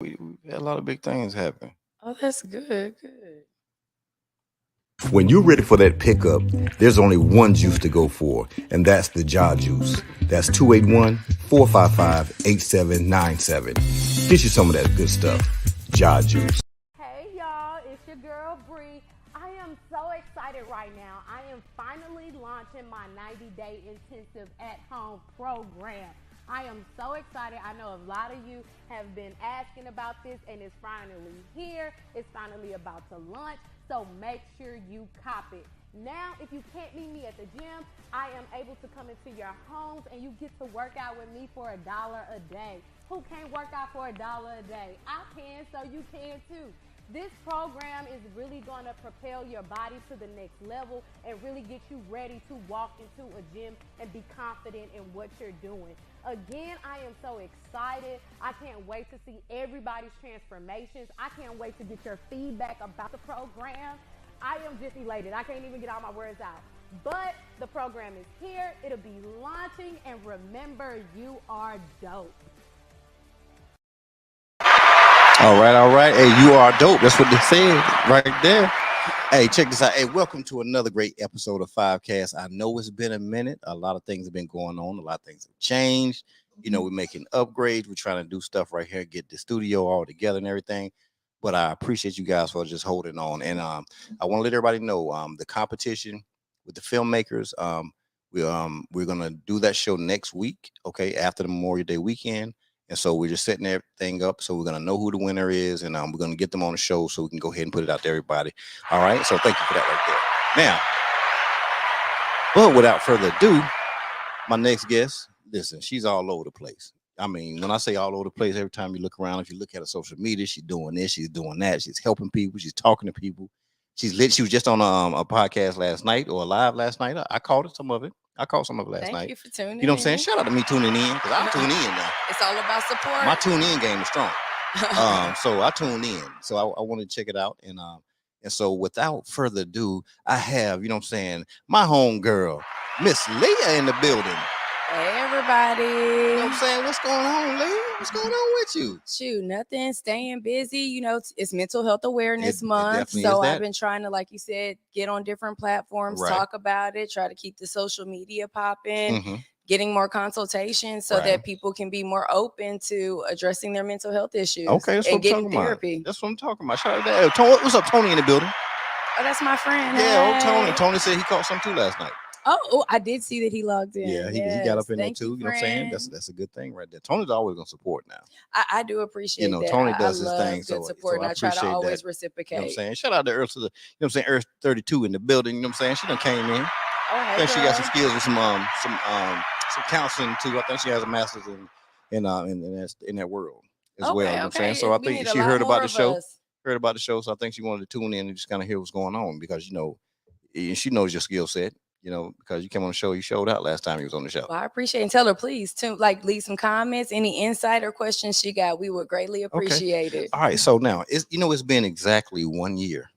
We had a lot of big things happen. Oh, that's good. Good. When you're ready for that pickup, there's only one juice to go for, and that's the Jaw Juice. That's 281-455-8797. Get you some of that good stuff. Jaw Juice. Hey y'all, it's your girl Bree. I am so excited right now. I am finally launching my 90-day intensive at-home program. I am so excited. I know a lot of you have been asking about this, and it's finally here. It's finally about to launch, so make sure you cop it. Now, if you can't meet me at the gym, I am able to come into your homes and you get to work out with me for $1 a day. Who can't work out for $1 a day? I can, so you can too. This program is really going to propel your body to the next level and really get you ready to walk into a gym and be confident in what you're doing. Again, I am so excited. I can't wait to see everybody's transformations. I can't wait to get your feedback about the program. I am just elated. I can't even get all my words out. But the program is here. It'll be launching. And remember, you are dope. All right, all right. Hey, you are dope. That's what they said right there. Hey, check this out. Hey, welcome to another great episode of Fivecast. I know it's been a minute. A lot of things have been going on. A lot of things have changed. You know, we're making upgrades. We're trying to do stuff right here, get the studio all together and everything. But I appreciate you guys for just holding on. And I want to let everybody know the competition with the filmmakers. We're gonna do that show next week, okay, after the Memorial Day weekend. And so we're just setting everything up. So we're going to know who the winner is, and we're going to get them on the show so we can go ahead and put it out to everybody. All right. So thank you for that right there. Now, but without further ado, my next guest, listen, she's all over the place. I mean, when I say all over the place, every time you look around, if you look at her social media, she's doing this, she's doing that. She's helping people. She's talking to people. She's lit. She was just on a podcast last night or live last night. I caught it, some of it. I caught some of it last night. Thank you for tuning in. You know what I'm saying? Shout out to me tuning in, because I tune in now. It's all about support. My tune in game is strong. So I tuned in. So I want to check it out. And so without further ado, I have, you know what I'm saying, my home girl, Miss Leah in the building. Hey, everybody. You know what I'm saying? What's going on, Leah? What's going on with you? Shoot, nothing. Staying busy. You know, it's Mental Health Awareness Month. So I've been trying to, like you said, get on different platforms, talk about it, try to keep the social media popping, getting more consultations so that people can be more open to addressing their mental health issues and getting therapy. That's what I'm talking about. Shout out to that. Tony, what's up, Tony in the building? Oh, that's my friend. Yeah, old Tony. Tony said he caught some too last night. Oh, I did see that he logged in. Yeah, he got up in there too. You know what I'm saying? That's a good thing right there. Tony's always gonna support now. I do appreciate that. Tony does his thing. So support, and I try to always reciprocate. You know what I'm saying? Shout out to Earth, you know what I'm saying? Earth 32 in the building. You know what I'm saying? She done came in. I think she got some skills with some counseling too. I think she has a master's in that world as well. You know what I'm saying? So I think she heard about the show. So I think she wanted to tune in and just kind of hear what's going on, because she knows your skill set. Because you came on the show, you showed out last time you was on the show. Well, I appreciate it. And tell her, please, to leave some comments, any insight or questions she got. We would greatly appreciate it. All right. So now, it's been exactly 1 year.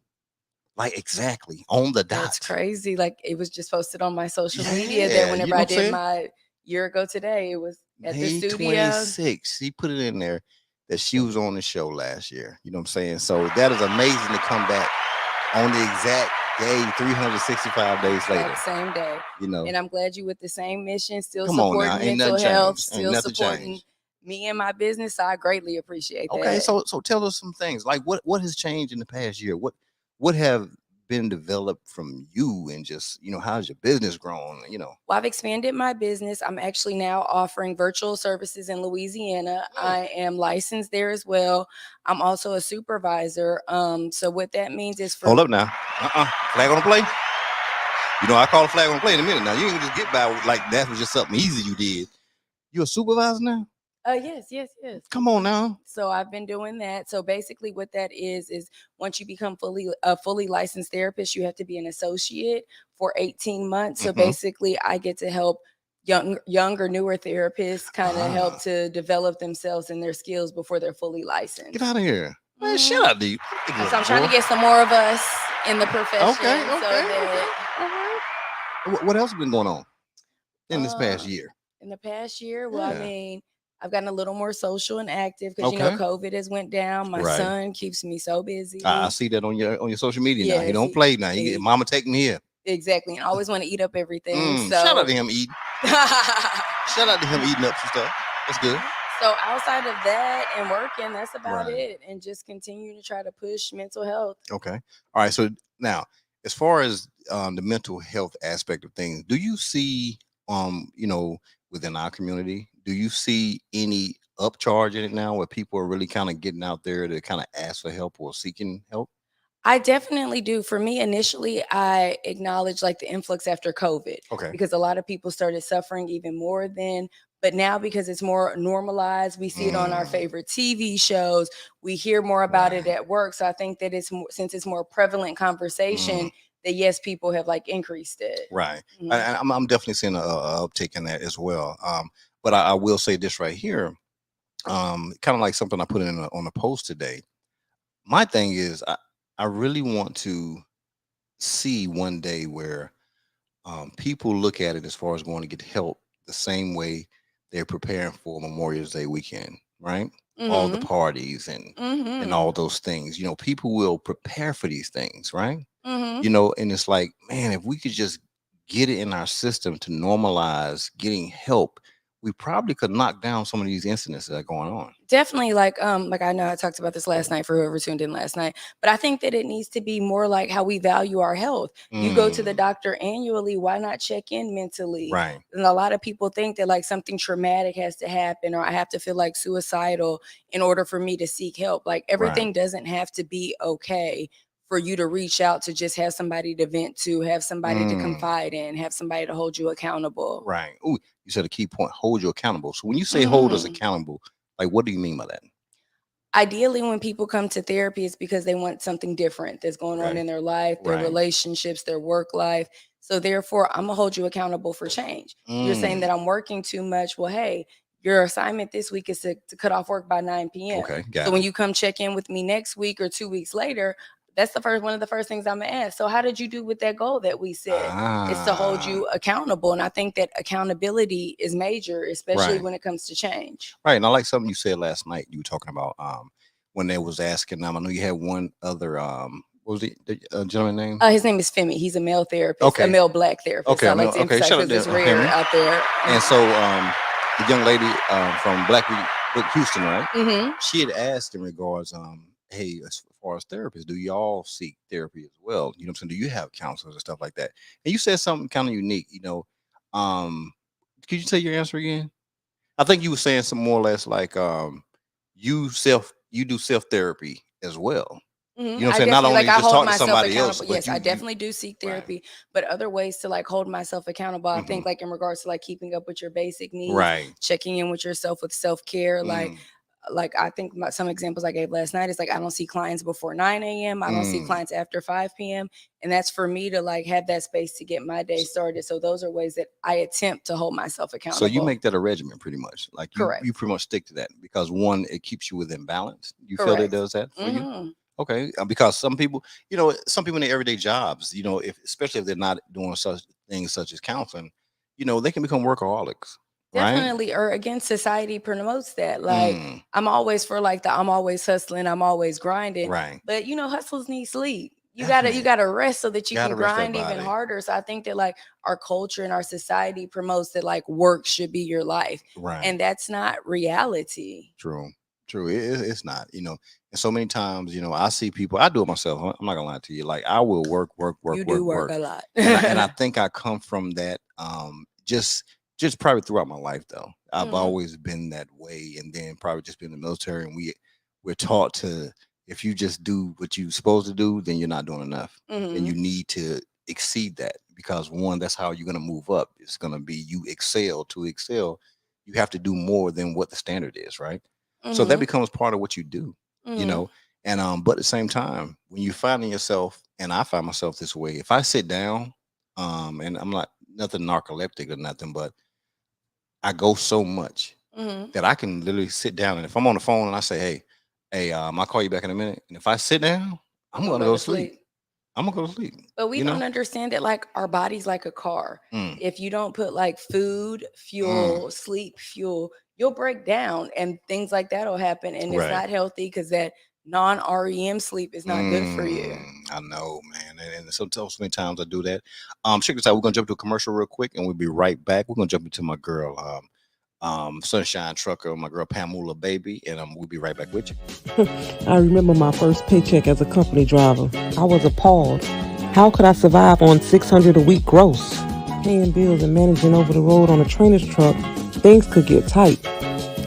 Like exactly on the dot. That's crazy. Like it was just posted on my social media that whenever I did my year ago today, it was at the studio. 26. She put it in there that she was on the show last year. You know what I'm saying? So that is amazing to come back on the exact day, 365 days later. That same day. And I'm glad you with the same mission, still supporting mental health, still supporting me and my business. So I greatly appreciate that. Okay, so tell us some things. Like what has changed in the past year? What have been developed from you, and just, how's your business grown? Well, I've expanded my business. I'm actually now offering virtual services in Louisiana. I am licensed there as well. I'm also a supervisor. So what that means is hold up now. Flag on the play. I call a flag on the play in a minute. Now you ain't just get by like that was just something easy you did. You a supervisor now? Yes. Come on now. So I've been doing that. So basically what that is once you become a fully licensed therapist, you have to be an associate for 18 months. So basically I get to help younger, newer therapists kind of help to develop themselves and their skills before they're fully licensed. Get out of here. Man, shout out to you. So I'm trying to get some more of us in the profession. Okay. All right. What else has been going on in this past year? In the past year? Well, I mean, I've gotten a little more social and active because COVID has went down. My son keeps me so busy. I see that on your social media now. He don't play now. He get mama take me here. Exactly, and I always want to eat up everything. So shout out to him eating. Shout out to him eating up some stuff. That's good. So outside of that and working, that's about it. And just continue to try to push mental health. Okay. All right. So now, as far as the mental health aspect of things, do you see, within our community, do you see any upcharge in it now where people are really kind of getting out there to kind of ask for help or seeking help? I definitely do. For me, initially, I acknowledged like the influx after COVID. Okay. Because a lot of people started suffering even more then. But now, because it's more normalized, we see it on our favorite TV shows. We hear more about it at work. So I think that since it's more prevalent conversation, that yes, people have like increased it. Right. I'm definitely seeing an uptick in that as well. But I will say this right here, kind of like something I put in on a post today. My thing is, I really want to see one day where people look at it as far as going to get help the same way they're preparing for Memorial Day weekend, right? All the parties and all those things. People will prepare for these things, right? And it's like, man, if we could just get it in our system to normalize getting help, we probably could knock down some of these incidents that are going on. Definitely, like I know I talked about this last night for whoever tuned in last night, but I think that it needs to be more like how we value our health. You go to the doctor annually, why not check in mentally? Right. And a lot of people think that like something traumatic has to happen, or I have to feel like suicidal in order for me to seek help. Like everything doesn't have to be okay for you to reach out to just have somebody to vent to, have somebody to confide in, have somebody to hold you accountable. Right. Ooh, you said a key point, hold you accountable. So when you say hold us accountable, like what do you mean by that? Ideally, when people come to therapy, it's because they want something different that's going on in their life, their relationships, their work life. So therefore, I'm going to hold you accountable for change. You're saying that I'm working too much. Well, hey, your assignment this week is to cut off work by 9 p.m. Okay, so when you come check in with me next week or 2 weeks later, that's one of the first things I'm gonna ask. So how did you do with that goal that we set? It's to hold you accountable. And I think that accountability is major, especially when it comes to change. Right. And I like something you said last night. You were talking about when they was asking, I know you had one other, what was the gentleman name? His name is Femi. He's a male therapist, a male Black therapist. Okay, I like to emphasize because it's rare out there. And so the young lady from Black Houston, right? She had asked in regards, hey, as far as therapists, do y'all seek therapy as well? You know what I'm saying? Do you have counselors and stuff like that? And you said something kind of unique, could you tell your answer again? I think you were saying some more or less like you do self-therapy as well. You know what I'm saying? Not only just talk to somebody else. Yes, I definitely do seek therapy, but other ways to like hold myself accountable. I think like in regards to like keeping up with your basic needs, checking in with yourself with self-care, like I think some examples I gave last night is like I don't see clients before 9 a.m. I don't see clients after 5 p.m. And that's for me to like have that space to get my day started. So those are ways that I attempt to hold myself accountable. So you make that a regimen pretty much. Like you pretty much stick to that because one, it keeps you within balance. You feel that it does that for you? Okay. Because some people in their everyday jobs, especially if they're not doing such things such as counseling, they can become workaholics. Definitely, or again, society promotes that. Like I'm always for like I'm always hustling, I'm always grinding. Right. But hustles need sleep. You gotta rest so that you can grind even harder. So I think that like our culture and our society promotes that like work should be your life. Right. And that's not reality. True. It's not, and so many times, I see people, I do it myself. I'm not gonna lie to you. Like I will work. You do work a lot. and I think I come from that just probably throughout my life though. I've always been that way, and then probably just been in the military, and we're taught to, if you just do what you're supposed to do, then you're not doing enough. And you need to exceed that because one, that's how you're gonna move up. It's gonna be you excel. To excel, you have to do more than what the standard is, right? So that becomes part of what you do, and but at the same time, when you're finding yourself, and I find myself this way, if I sit down, and I'm not nothing narcoleptic or nothing, but I go so much that I can literally sit down, and if I'm on the phone and I say, hey, I'll call you back in a minute, and if I sit down, I'm gonna go to sleep. I'm gonna go to sleep. But we don't understand that like our body's like a car. If you don't put like food, fuel, sleep, fuel, you'll break down and things like that will happen. And it's not healthy because that non-REM sleep is not good for you. I know, man. And so many times I do that. Check this out. We're gonna jump to a commercial real quick and we'll be right back. We're gonna jump into my girl, Sunshine Trucker, my girl Pamela Baby, and we'll be right back with you. I remember my first paycheck as a company driver. I was appalled. How could I survive on $600 a week gross? Paying bills and managing over the road on a trainer's truck, things could get tight.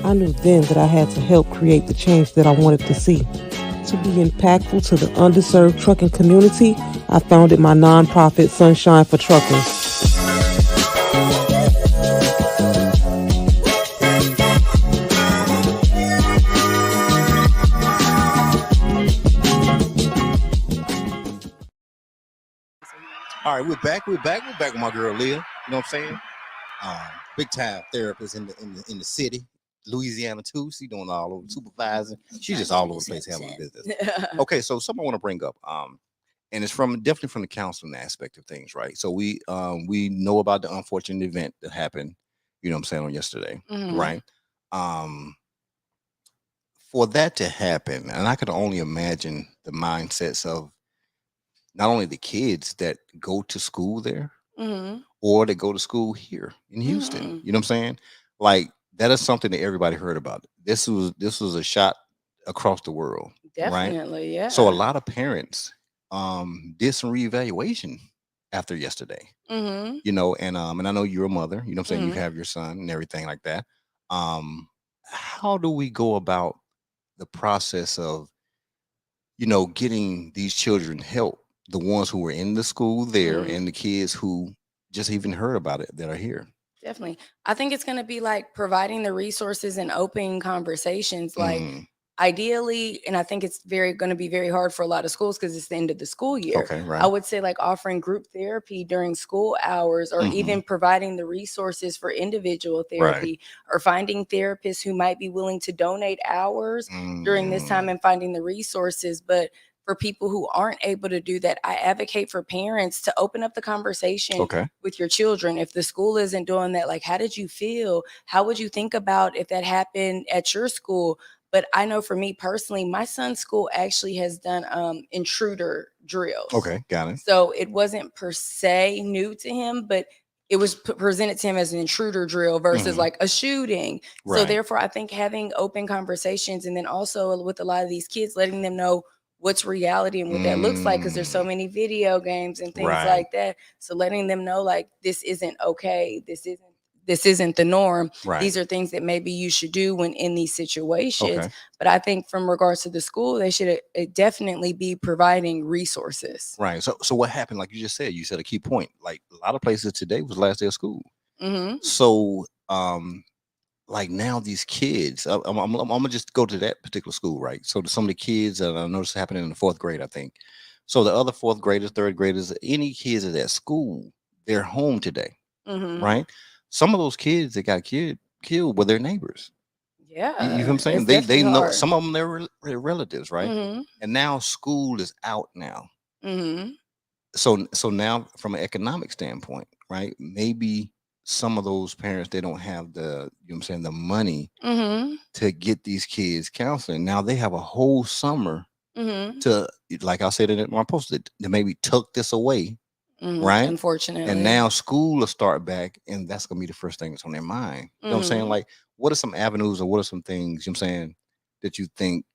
I knew then that I had to help create the change that I wanted to see. To be impactful to the underserved trucking community, I founded my nonprofit Sunshine for Truckers. All right, we're back with my girl Leah. You know what I'm saying? Big time therapist in the city, Louisiana too. She doing all over supervising. She's just all over the place handling business. Okay, so something I want to bring up. And it's definitely from the counseling aspect of things, right? So we know about the unfortunate event that happened, you know what I'm saying, on yesterday, right? For that to happen, and I could only imagine the mindsets of not only the kids that go to school there or that go to school here in Houston. You know what I'm saying? Like, that is something that everybody heard about. This was a shot across the world. Definitely, right? yeah. So a lot of parents did some reevaluation after yesterday. You know, and I know you're a mother, you know what I'm saying? You have your son and everything like that. How do we go about the process of, you know, getting these children help? The ones who were in the school there and the kids who just even heard about it that are here. Definitely. I think it's going to be like providing the resources and open conversations. Like ideally, and I think it's going to be very hard for a lot of schools because it's the end of the school year. Okay, right. I would say like offering group therapy during school hours or even providing the resources for individual therapy or finding therapists who might be willing to donate hours during this time and finding the resources. But for people who aren't able to do that, I advocate for parents to open up the conversation with your children. If the school isn't doing that, like, how did you feel? How would you think about if that happened at your school? But I know for me personally, my son's school actually has done intruder drills. Okay, got it. So it wasn't per se new to him, but it was presented to him as an intruder drill versus like a shooting. Right. So therefore, I think having open conversations and then also with a lot of these kids, letting them know what's reality and what that looks like, because there's so many video games and things like that. So letting them know, like, this isn't okay. This isn't the norm. These are things that maybe you should do when in these situations. But I think from regards to the school, they should definitely be providing resources. Right. So what happened? Like you said a key point. Like a lot of places today was the last day of school. So like now these kids, I'm gonna just go to that particular school, right? So some of the kids that I noticed happening in the 4th grade, I think. So the other 4th graders, 3rd graders, any kids at that school, they're home today, right? Some of those kids that got killed were their neighbors. Yeah, you know what I'm saying? They know hard. Some of them, they're relatives, right? And now school is out now. So now from an economic standpoint, right? Maybe some of those parents, they don't have the, you know what I'm saying, the money to get these kids counseling. Now they have a whole summer to, like I said in my post, to maybe tuck this away, right? Unfortunately. And now school will start back, and that's gonna be the first thing that's on their mind. You know what I'm saying? Like, what are some avenues or what are some things, you know what I'm saying, that you think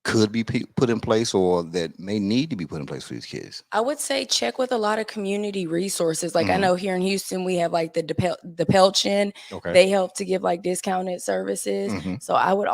could be put in place or that may need to be put in place for these kids? I would say check with a lot of community resources. Like I know here in Houston, we have like the Pelchin. They help to give like discounted services. So I would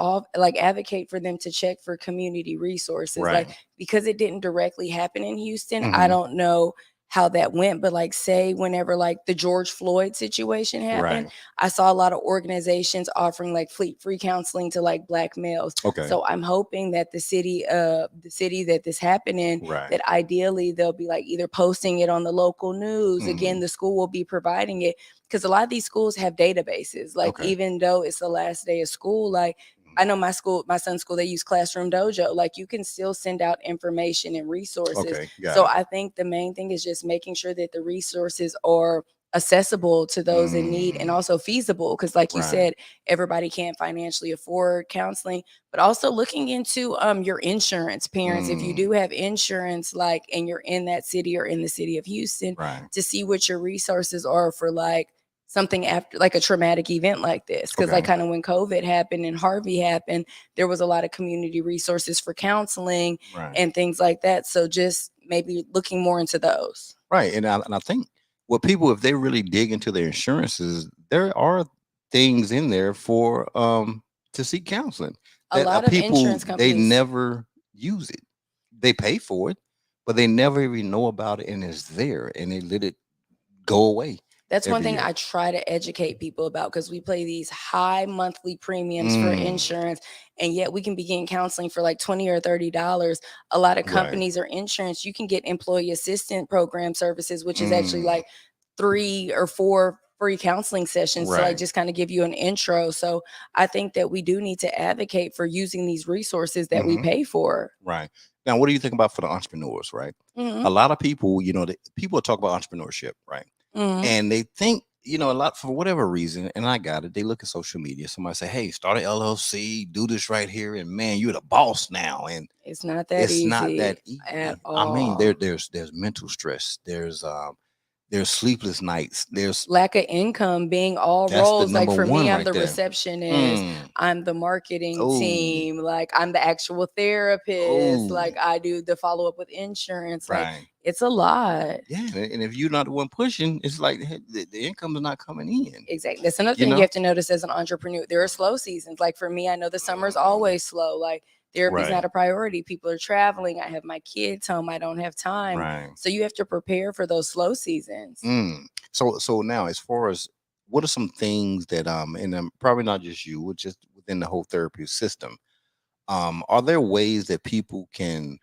advocate for them to check for community resources. Like, because it didn't directly happen in Houston, I don't know how that went, but like say whenever like the George Floyd situation happened, I saw a lot of organizations offering like free counseling to like Black males. So I'm hoping that the city that this happened in, that ideally they'll be like either posting it on the local news. Again, the school will be providing it, because a lot of these schools have databases. Like even though it's the last day of school, like I know my son's school, they use Classroom Dojo. Like you can still send out information and resources. So I think the main thing is just making sure that the resources are accessible to those in need and also feasible, because like you said, everybody can't financially afford counseling, but also looking into your insurance, parents, if you do have insurance, like, and you're in that city or in the city of Houston, to see what your resources are for like something after like a traumatic event like this, because like kind of when COVID happened and Harvey happened, there was a lot of community resources for counseling and things like that. So just maybe looking more into those. And I think what people, if they really dig into their insurances, there are things in there for to seek counseling. A lot of people, insurance companies, they never use it. They pay for it, but they never even know about it, and it's there, and they let it go away. That's one thing I try to educate people about, because we pay these high monthly premiums for insurance, and yet we can be getting counseling for like $20 or $30. A lot of companies or insurance, you can get employee assistant program services, which is actually like 3 or 4 free counseling sessions to like just kind of give you an intro. So I think that we do need to advocate for using these resources that we pay for. Now, what do you think about for the entrepreneurs, right? A lot of people, you know, people talk about entrepreneurship, right? And they think, you know, a lot for whatever reason, and I got it. They look at social media. Somebody say, "Hey, start an LLC, do this right here, and man, you're the boss now." And it's not that easy. It's not that easy at all. I mean, there's mental stress. There's sleepless nights. There's lack of income being all roles. Like for me, I'm the receptionist. I'm the marketing team. Like I'm the actual therapist. Like I do the follow up with insurance. Like it's a lot. Yeah, and if you're not the one pushing, it's like the income is not coming in. Exactly. That's another thing you have to notice as an entrepreneur. There are slow seasons. Like for me, I know the summer's always slow. Like therapy's not a priority. People are traveling. I have my kids home. I don't have time. So you have to prepare for those slow seasons. So now, as far as what are some things that and probably not just you, but just within the whole therapy system, are there ways that people can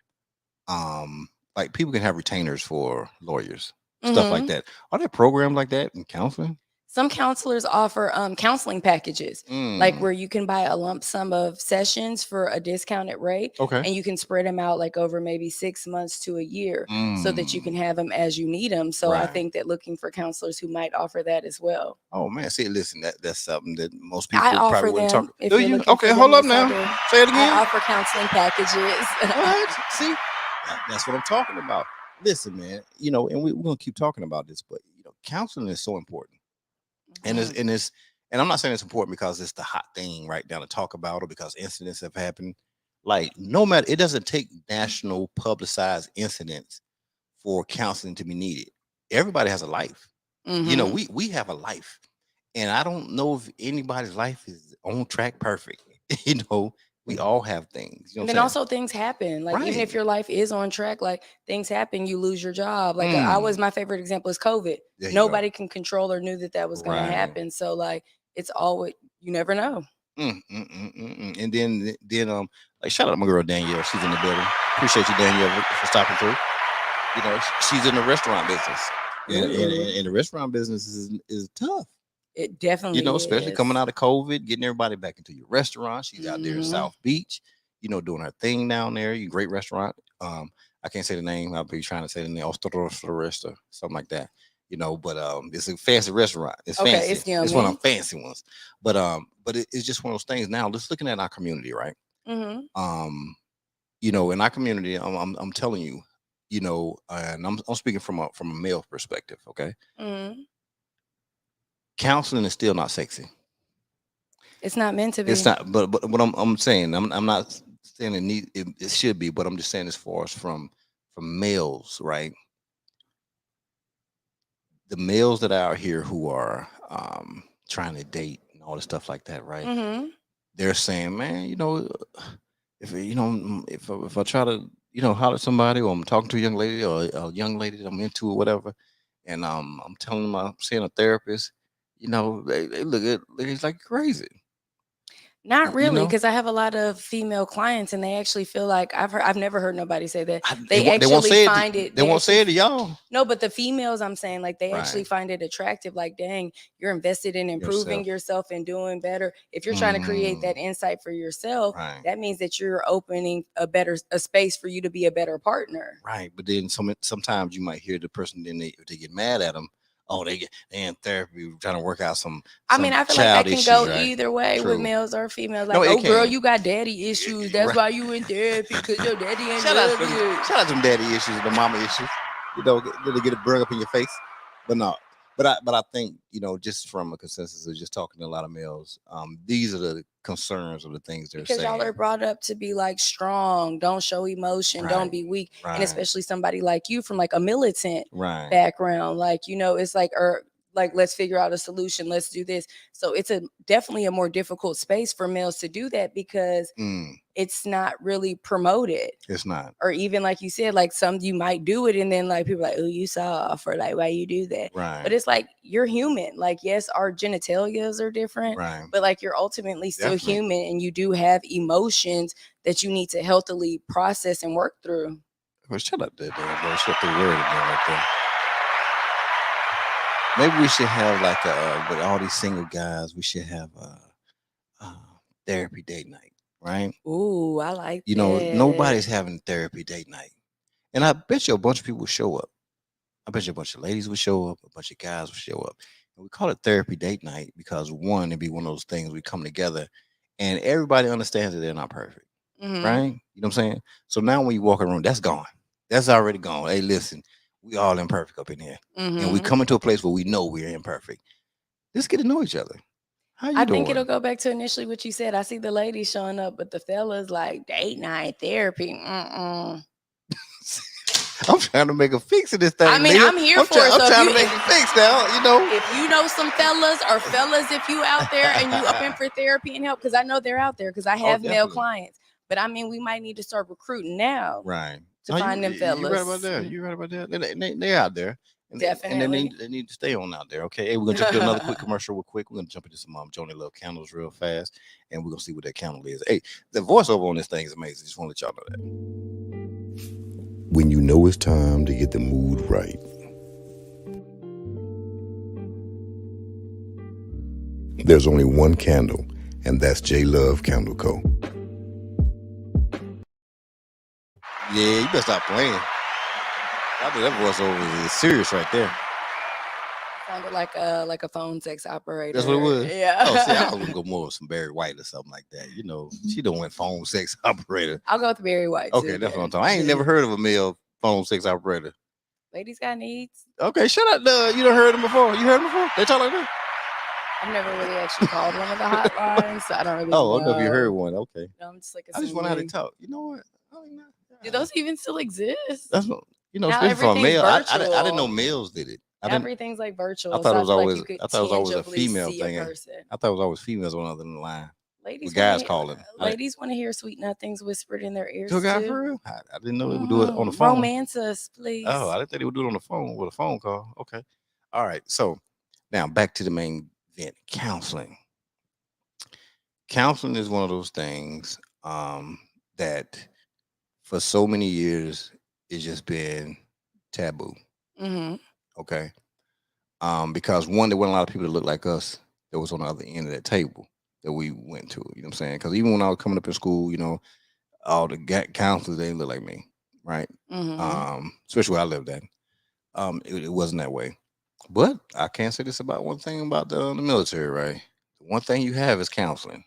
like people can have retainers for lawyers, stuff like that? Are there programs like that in counseling? Some counselors offer counseling packages, like where you can buy a lump sum of sessions for a discounted rate, and you can spread them out like over maybe 6 months to a year, so that you can have them as you need them. So I think that looking for counselors who might offer that as well. Oh man, see, listen, that's something that most people I probably offer wouldn't them. talk. Do you? Okay, hold up now. Say it again. I offer counseling packages. What? See, that's what I'm talking about. Listen, man, you know, and we're gonna keep talking about this, but you know, counseling is so important. And I'm not saying it's important because it's the hot thing right now to talk about, or because incidents have happened. Like no matter, it doesn't take national publicized incidents for counseling to be needed. Everybody has a life. You know, we have a life, and I don't know if anybody's life is on track perfect. You know, we all have things. You know, and then also things happen. Like even if your life is on track, like things happen, you lose your job. Like my favorite example is COVID. Nobody can control or knew that was going to happen. So like it's always, you never know. And then like shout out to my girl Danielle. She's in the building. Appreciate you, Danielle, for stopping through. You know, she's in the restaurant business, and the restaurant business is tough. It definitely, you know, especially coming out of COVID, getting everybody back into your restaurant. She's out there in South Beach, you know, doing her thing down there. You great restaurant. I can't say the name. I'll be trying to say the name, Resta, something like that. You know, but it's a fancy restaurant. It's fancy. It's one of the fancy ones. But it's just one of those things. Now, just looking at our community, right? You know, in our community, I'm telling you, you know, and I'm speaking from a male perspective, okay? Counseling is still not sexy. It's not meant to be. It's not. But what I'm saying, I'm not saying it should be, but I'm just saying as far as from males, right? The males that are out here who are trying to date and all this stuff like that, right? They're saying, man, you know, if I try to, you know, holler at somebody, or I'm talking to a young lady, or a young lady that I'm into or whatever, and I'm telling them I'm seeing a therapist, you know, they look at it's like crazy. Not really, because I have a lot of female clients, and they actually feel like I've never heard nobody say that. They actually find it. They won't say it to y'all. No, but the females, I'm saying, like they actually find it attractive. Like, dang, you're invested in improving yourself and doing better. If you're trying to create that insight for yourself, that means that you're opening a space for you to be a better partner. Right, but then sometimes you might hear the person, then they get mad at them. oh, they in therapy trying to work out some I mean, I feel like that can go either way with males or females. Like, oh, girl, you got daddy issues. That's why you in therapy, because your daddy ain't shout out them daddy issues, the mama issues. You know, to get it burned up in your face. But no. But I think, you know, just from a consensus of just talking to a lot of males, these are the concerns of the things they're saying. Because y'all are brought up to be like strong, don't show emotion, don't be weak. And especially somebody like you from like a militant background, like, you know, it's like, like, let's figure out a solution, let's do this. So it's definitely a more difficult space for males to do that, because it's not really promoted. It's not. Or even like you said, like you might do it and then like people are like, oh, you soft, or like, why you do that? Right. But it's like, you're human. Like, yes, our genitalias are different, but like, you're ultimately still human, and you do have emotions that you need to healthily process and work through. Well, shut up there, bro. Shut the word again right there. Maybe we should have like with all these single guys, we should have a therapy date night, right? Ooh, I like you know, nobody's having therapy date night. And I bet you a bunch of people will show up. I bet you a bunch of ladies will show up, a bunch of guys will show up. And we call it therapy date night because, one, it'd be one of those things we come together and everybody understands that they're not perfect. Right? You know what I'm saying? So now when you walk in the room, that's gone. That's already gone. Hey, listen. We all imperfect up in here. And we come into a place where we know we're imperfect. Let's get to know each other. How you doing? I think it'll go back to initially what you said. I see the ladies showing up, but the fellas like date night therapy. I'm trying to make a fix of this thing. I mean, I'm here for it. I'm trying to make a fix now, you know. If you know some fellas, or fellas, if you out there and you up in for therapy and help, because I know they're out there, because I have male clients. But I mean, we might need to start recruiting now. Right. To find them fellas. You're right about that. You're right about that. They're out there. Definitely. And they need to stay on out there. Okay. Hey, we're going to just do another quick commercial real quick. We're going to jump into some Joni Love candles real fast. And we're going to see what that candle is. Hey, the voiceover on this thing is amazing. Just want to let y'all know that. When you know it's time to get the mood right. There's only one candle, and that's J Love Candle Co. Yeah, you better stop playing. I think that voiceover is serious right there. Sounded like a phone sex operator. That's what it was? Yeah. Oh, see, I was gonna go more with some Barry White or something like that. You know, she don't want phone sex operator. I'll go with Barry White. Okay, that's what I'm talking. I ain't never heard of a male phone sex operator. Ladies got needs. Okay, shut up. You done heard them before. You heard them before? They talk like that? I've never really actually called one of the hotlines, so I don't really know. I don't know if you heard one. Okay. No, I'm just like I just want how to talk. You know what? Do those even still exist? That's what, you know, especially for a male. I didn't know males did it. Everything's like virtual. I thought it was always a female thing. I thought it was always females on the other line. Ladies, guys calling. Ladies want to hear sweet nothings whispered in their ears. To a guy for real? I didn't know they would do it on the phone. Romance us, please. Oh, I didn't think they would do it on the phone with a phone call. Okay. All right. So now back to the main event, counseling. Counseling is one of those things that for so many years it's just been taboo. Okay. Because one, there weren't a lot of people that looked like us that was on the other end of that table that we went to. You know what I'm saying? Because even when I was coming up in school, you know, all the counselors, they didn't look like me, right? Especially where I lived at. It wasn't that way. But I can't say this about one thing about the military, right? One thing you have is counseling.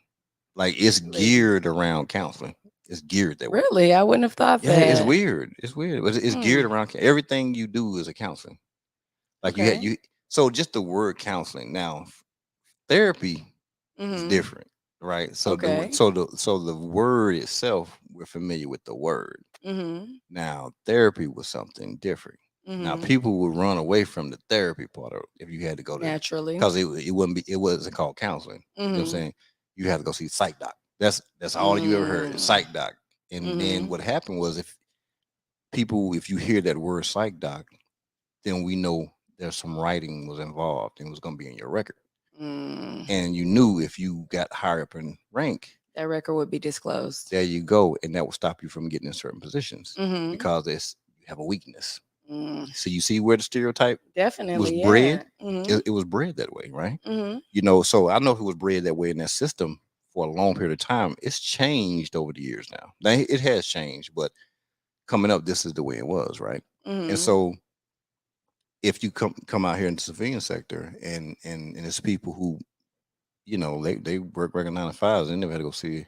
Like, it's geared around counseling. It's geared that way. Really? I wouldn't have thought that. Yeah, it's weird. It's weird. But it's geared around everything you do is a counseling. Like you so just the word counseling. Now, therapy is different, right? So the word itself, we're familiar with the word. Now, therapy was something different. Now, people would run away from the therapy part of if you had to go there naturally, because it wasn't called counseling. You know what I'm saying? You had to go see psych doc. That's all you ever heard, psych doc. And then what happened was if you hear that word psych doc, then we know there's some writing was involved and it was going to be in your record. And you knew if you got higher up in rank, that record would be disclosed. There you go. And that will stop you from getting in certain positions because you have a weakness. So you see where the stereotype definitely was bred. It was bred that way, right? You know, so I know if it was bred that way in that system for a long period of time, it's changed over the years now. Now it has changed, but coming up, this is the way it was, right? And so if you come out here in the civilian sector and it's people who, they work regular 9 to 5s, they never had to go see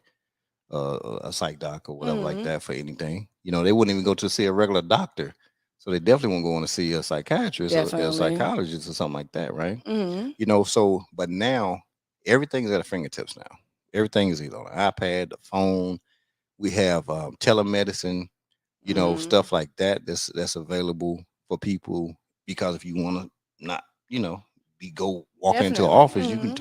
a psych doc or whatever like that for anything. They wouldn't even go to see a regular doctor. So they definitely won't go on to see a psychiatrist or a psychologist or something like that, right? So, but now everything is at our fingertips now. Everything is either on an iPad, the phone. We have telemedicine, stuff like that that's available for people, because if you want to not, walking into an office, you can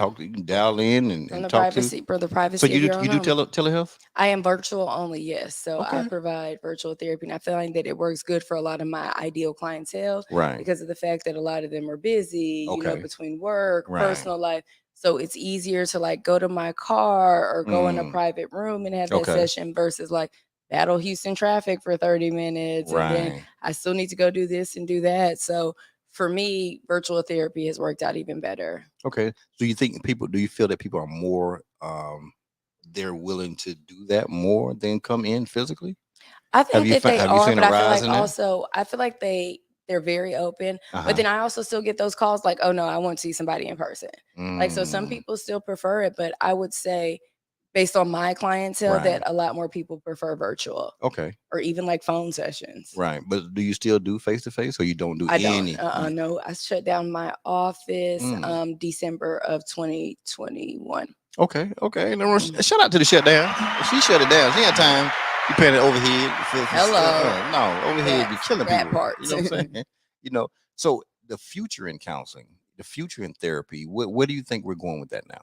dial in and talk to. For the privacy. So you do telehealth? I am virtual only, yes. So Okay. I provide virtual therapy, and I find that it works good for a lot of my ideal clientele, right? Because of the fact that a lot of them are busy, Okay. between work, Right. personal life. So it's easier to like go to my car or go in a private room and have that session versus like battle Houston traffic for 30 minutes. And then I still need to go do this and do that. So for me, virtual therapy has worked out even better. Okay. So do you feel that people are more, they're willing to do that more than come in physically? I think that they are, but I feel like they're very open. But then I also still get those calls like, oh no, I want to see somebody in person. Like, so some people still prefer it, but I would say based on my clientele that a lot more people prefer virtual. Okay. Or even like phone sessions. Right. But do you still do face-to-face, or you don't do any? I don't. No, I shut down my office December of 2021. Okay. Shout out to the shutdown. She shut it down. She had time. You paying it overhead. Hello. No, overhead be killing that people. Part. You know what I'm saying? So the future in counseling, the future in therapy, where do you think we're going with that now?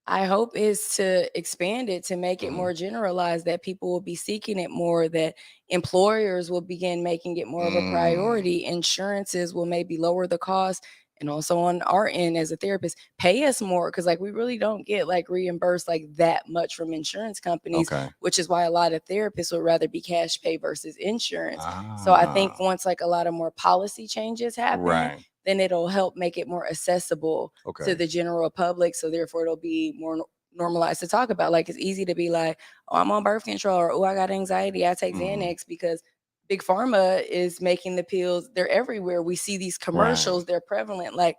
I hope is to expand it, to make it more generalized, that people will be seeking it more, that employers will begin making it more of a priority. Insurances will maybe lower the cost. And also on our end as a therapist, pay us more, because like we really don't get like reimbursed like that much from insurance companies, which is why a lot of therapists would rather be cash pay versus insurance. So I think once like a lot of more policy changes happen, then it'll help make it more accessible to the general public. So therefore it'll be more normalized to talk about. Like, it's easy to be like, oh, I'm on birth control, or oh, I got anxiety, I take Xanax, because Big Pharma is making the pills. They're everywhere. We see these commercials. They're prevalent. Like,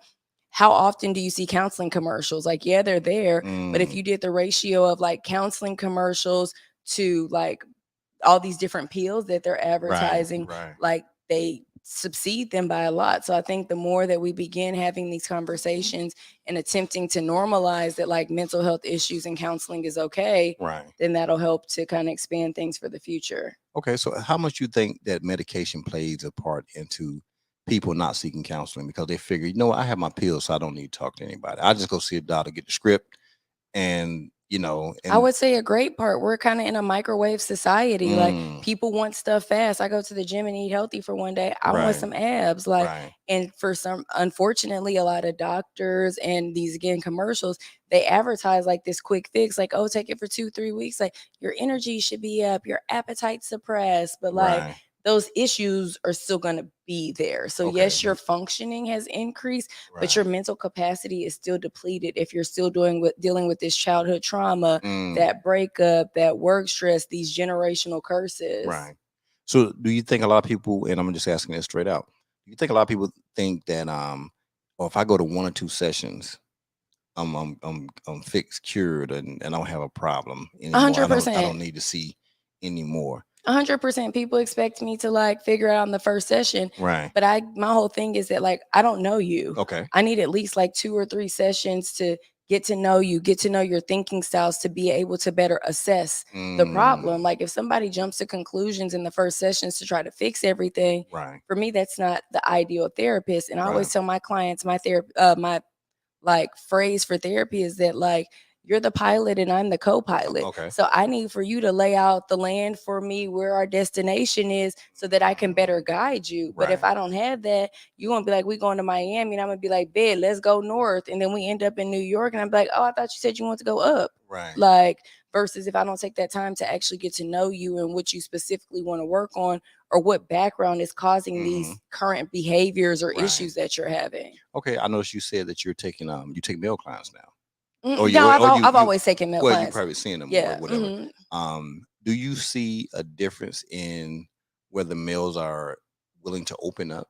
how often do you see counseling commercials? Like, yeah, they're there. But if you did the ratio of like counseling commercials to like all these different pills that they're advertising, like they subsede them by a lot. So I think the more that we begin having these conversations and attempting to normalize that like mental health issues and counseling is okay, then that'll help to kind of expand things for the future. Okay, so how much you think that medication plays a part into people not seeking counseling, because they figure, I have my pills, so I don't need to talk to anybody. I just go see a doctor, get the script, and I would say a great part, we're kind of in a microwave society. Like, people want stuff fast. I go to the gym and eat healthy for one day. I want some abs. Like, and for some, unfortunately, a lot of doctors and these, again, commercials, they advertise like this quick fix, like, oh, take it for 2-3 weeks. Like, your energy should be up, your appetite suppressed, but like, those issues are still going to be there. So yes, your functioning has increased, but your mental capacity is still depleted if you're still dealing with this childhood trauma, that breakup, that work stress, these generational curses. Right. So do you think a lot of people, and I'm just asking this straight out, do you think a lot of people think that or if I go to 1 or 2 sessions, I'm fixed, cured, and I don't have a problem anymore? 100%. I don't need to see anymore. 100%. People expect me to like figure out on the first session, but my whole thing is that like, I don't know you. I need at least like 2 or 3 sessions to get to know you, get to know your thinking styles, to be able to better assess the problem. Like, if somebody jumps to conclusions in the first sessions to try to fix everything, for me, that's not the ideal therapist. And I always tell my clients, my like phrase for therapy is that like, you're the pilot and I'm the co-pilot. So I need for you to lay out the land for me, where our destination is, so that I can better guide you. But if I don't have that, you won't be like, we going to Miami, and I'm gonna be like, bet, let's go north. And then we end up in New York, and I'm like, oh, I thought you said you want to go up. Like, versus if I don't take that time to actually get to know you and what you specifically want to work on, or what background is causing these current behaviors or issues that you're having. Okay, I noticed you said that you're taking you take male clients now. I've always taken male clients. You're probably seeing them or whatever. Do you see a difference in whether males are willing to open up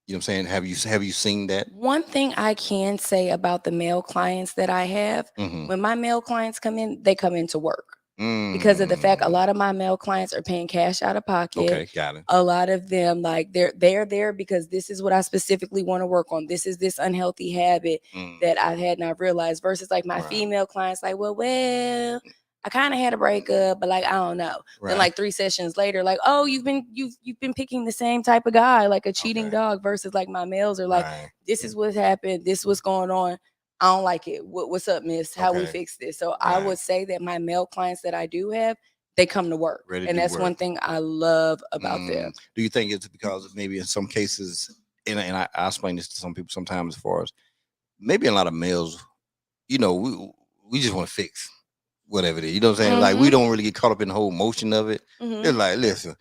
You know what I'm saying? Have you seen that? One thing I can say about the male clients that I have, when my male clients come in, they come in to work. Because of the fact a lot of my male clients are paying cash out of pocket. Okay, got it. A lot of them, like, they're there because this is what I specifically want to work on. This is this unhealthy habit that I've had and I've realized, versus like my female clients, like, well, I kind of had a breakup, but like, I don't know. Then like 3 sessions later, like, oh, you've been picking the same type of guy, like a cheating dog, versus like my males are like, this is what happened, this what's going on. I don't like it. What's up, miss? How we fix this? So I would say that my male clients that I do have, they come to work. And that's one thing I love about them. Do you think it's because maybe in some cases, and I explain this to some people sometimes, as far as maybe a lot of males, you know, we just want to fix whatever it is. You know what I'm saying? Like, we don't really get caught up in the whole motion of it. They're like, listen,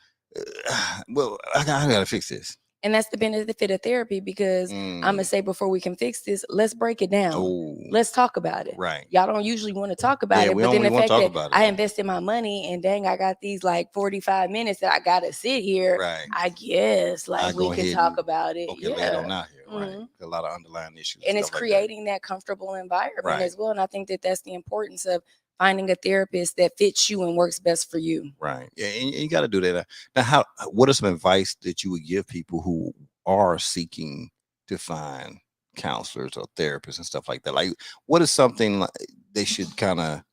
well, I gotta fix this. And that's the benefit of therapy, because I'm going to say, before we can fix this, let's break it down. Let's talk about it. Right. Y'all don't usually want to talk about it. But then the fact that I invested my money and dang, I got these like 45 minutes that I got to sit here. Right. I guess like we can talk about it. Okay, lay it on out here. Right. A lot of underlying issues. And it's creating that comfortable environment as well. And I think that that's the importance of finding a therapist that fits you and works best for you. Right. Yeah, and you got to do that. Now, what is some advice that you would give people who are seeking to find counselors or therapists and stuff like that? Like, what is something they should kind of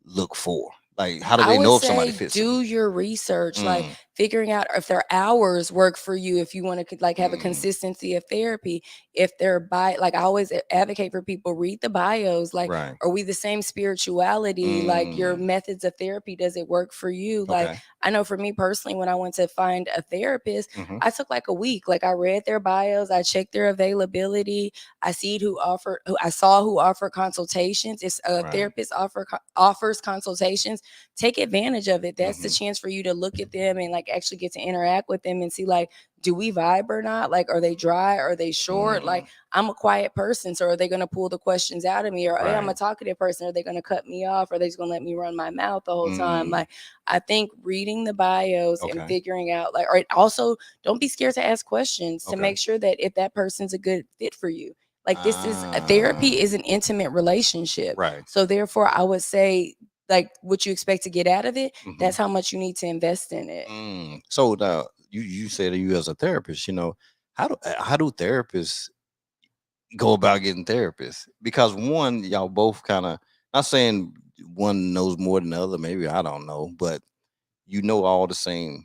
look for? Like, how do they know if somebody fits? Do your research, like figuring out if their hours work for you, if you want to like have a consistency of therapy, if they're like, I always advocate for people, read the bios, like, are we the same spirituality? Like, your methods of therapy, does it work for you? Like, I know for me personally, when I went to find a therapist, I took like a week. Like, I read their bios, I checked their availability, I saw who offered consultations. If a therapist offers consultations, take advantage of it. That's the chance for you to look at them and like actually get to interact with them and see, like, do we vibe or not? Like, are they dry? Are they short? Like, I'm a quiet person, so are they going to pull the questions out of me? Or hey, I'm a talkative person, are they going to cut me off? Or are they just going to let me run my mouth the whole time? Like, I think reading the bios and figuring out, like, or also don't be scared to ask questions to make sure that if that person's a good fit for you. Like, this is therapy is an intimate relationship. Right. So therefore, I would say, like, what you expect to get out of it, that's how much you need to invest in it. So now you said you as a therapist, you know, how do therapists go about getting therapists? Because one, y'all both kind of, not saying one knows more than the other, maybe, I don't know, but you know all the same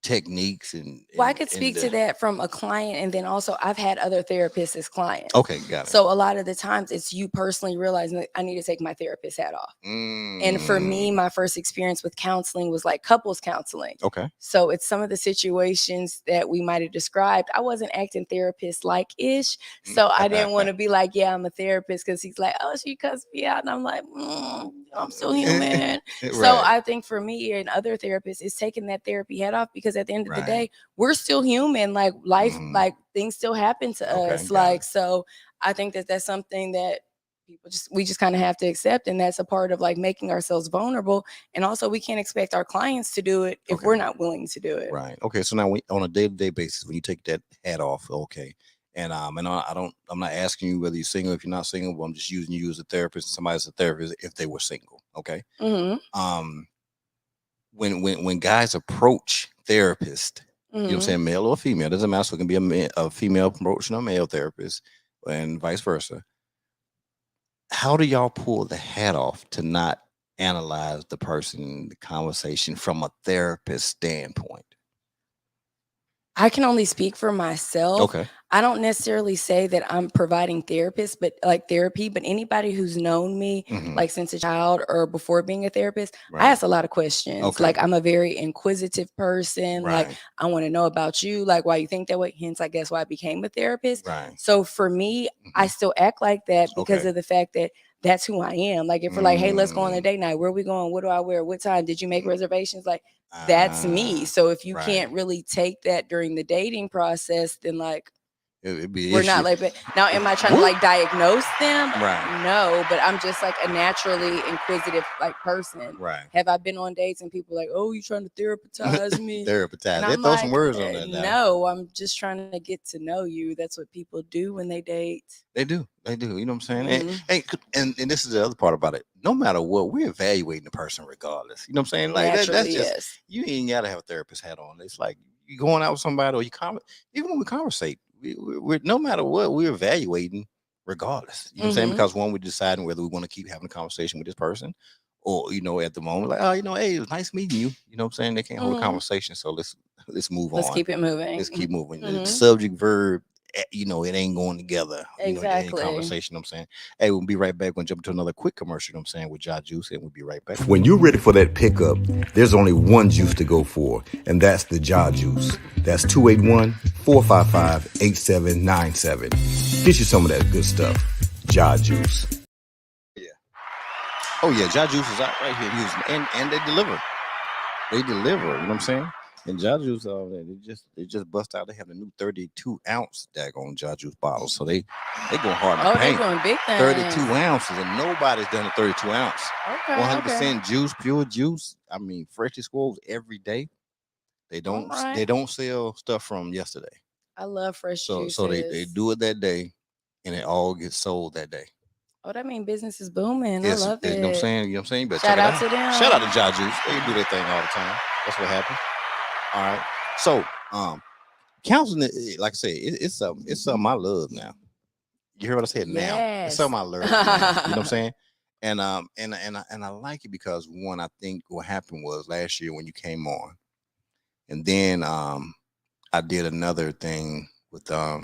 techniques and well, I could speak to that from a client, and then also I've had other therapists as clients. Okay, got it. So a lot of the times it's you personally realizing that I need to take my therapist hat off. And for me, my first experience with counseling was like couples counseling. Okay. So it's some of the situations that we might have described. I wasn't acting therapist like ish, so I didn't want to be like, yeah, I'm a therapist, because he's like, oh, she cussed me out, and I'm like, I'm still human. So I think for me and other therapists, it's taking that therapy hat off, because at the end of the day, we're still human. Like, life, like, things still happen to us. Like, so I think that that's something that we just kind of have to accept, and that's a part of like making ourselves vulnerable. And also, we can't expect our clients to do it if we're not willing to do it. Right. Okay. So now, on a day-to-day basis, when you take that hat off, and I'm not asking you whether you're single. If you're not single, but I'm just using you as a therapist, and somebody's a therapist if they were single. Okay. When guys approach therapists, you know what I'm saying, male or female, doesn't matter. So it can be a female approaching a male therapist, and vice versa. How do y'all pull the hat off to not analyze the person, the conversation from a therapist standpoint? I can only speak for myself. Okay. I don't necessarily say that I'm providing therapy, but anybody who's known me like since a child or before being a therapist, I ask a lot of questions. Okay. Like, I'm a very inquisitive person. Like, I want to know about you, like why you think that way. Hence, I guess why I became a therapist. So for me, I still act like that because of the fact that that's who I am. Like, if we're like, hey, let's go on a date night. Where are we going? What do I wear? What time? Did you make reservations? Like, that's me. So if you can't really take that during the dating process, then like, We're not like, now am I trying to like diagnose them? Right. No, but I'm just like a naturally inquisitive like person. Right. Have I been on dates and people like, oh, you trying to therapize me? Therapize. They throw some words on that now. No, I'm just trying to get to know you. That's what people do when they date. They do. You know what I'm saying? And this is the other part about it. No matter what, we're evaluating the person regardless. You know what I'm saying? Like that's just you ain't gotta have a therapist hat on. It's like you going out with somebody or even when we conversate. We're no matter what, we're evaluating regardless. You know what I'm saying? Because we're deciding whether we want to keep having a conversation with this person or, at the moment, like, oh, hey, it was nice meeting you. You know what I'm saying? They can't hold a conversation. So let's move on. Let's keep it moving. Let's keep moving. The subject, verb, it ain't going together. Exactly. In conversation, I'm saying. Hey, we'll be right back. We'll jump into another quick commercial, I'm saying, with Ja Juice, and we'll be right back. When you're ready for that pickup, there's only one juice to go for, and that's the Ja Juice. That's 281-455-8797. Get you some of that good stuff. Ja Juice. Yeah. Oh, yeah. Ja Juice is out right here. And they deliver. You know what I'm saying? And Ja Juice, they just bust out. They have the new 32-ounce daggone Ja Juice bottles. So they go hard in the paint. They're going big things. 32 ounces, and nobody's done a 32 ounce. Okay. 100% juice, pure juice. I mean, freshly squeezed every day. They don't sell stuff from yesterday. I love fresh juices. So they do it that day, and it all gets sold that day. Oh, that means business is booming. I love it. You know what I'm saying? But shout out to them. Shout out to Ja Juice. They do their thing all the time. That's what happened. All right. So, counseling, like I said, it's something I love now. You hear what I said? Now it's something I learned. You know what I'm saying? And I like it because one, I think what happened was last year when you came on, and then I did another thing with I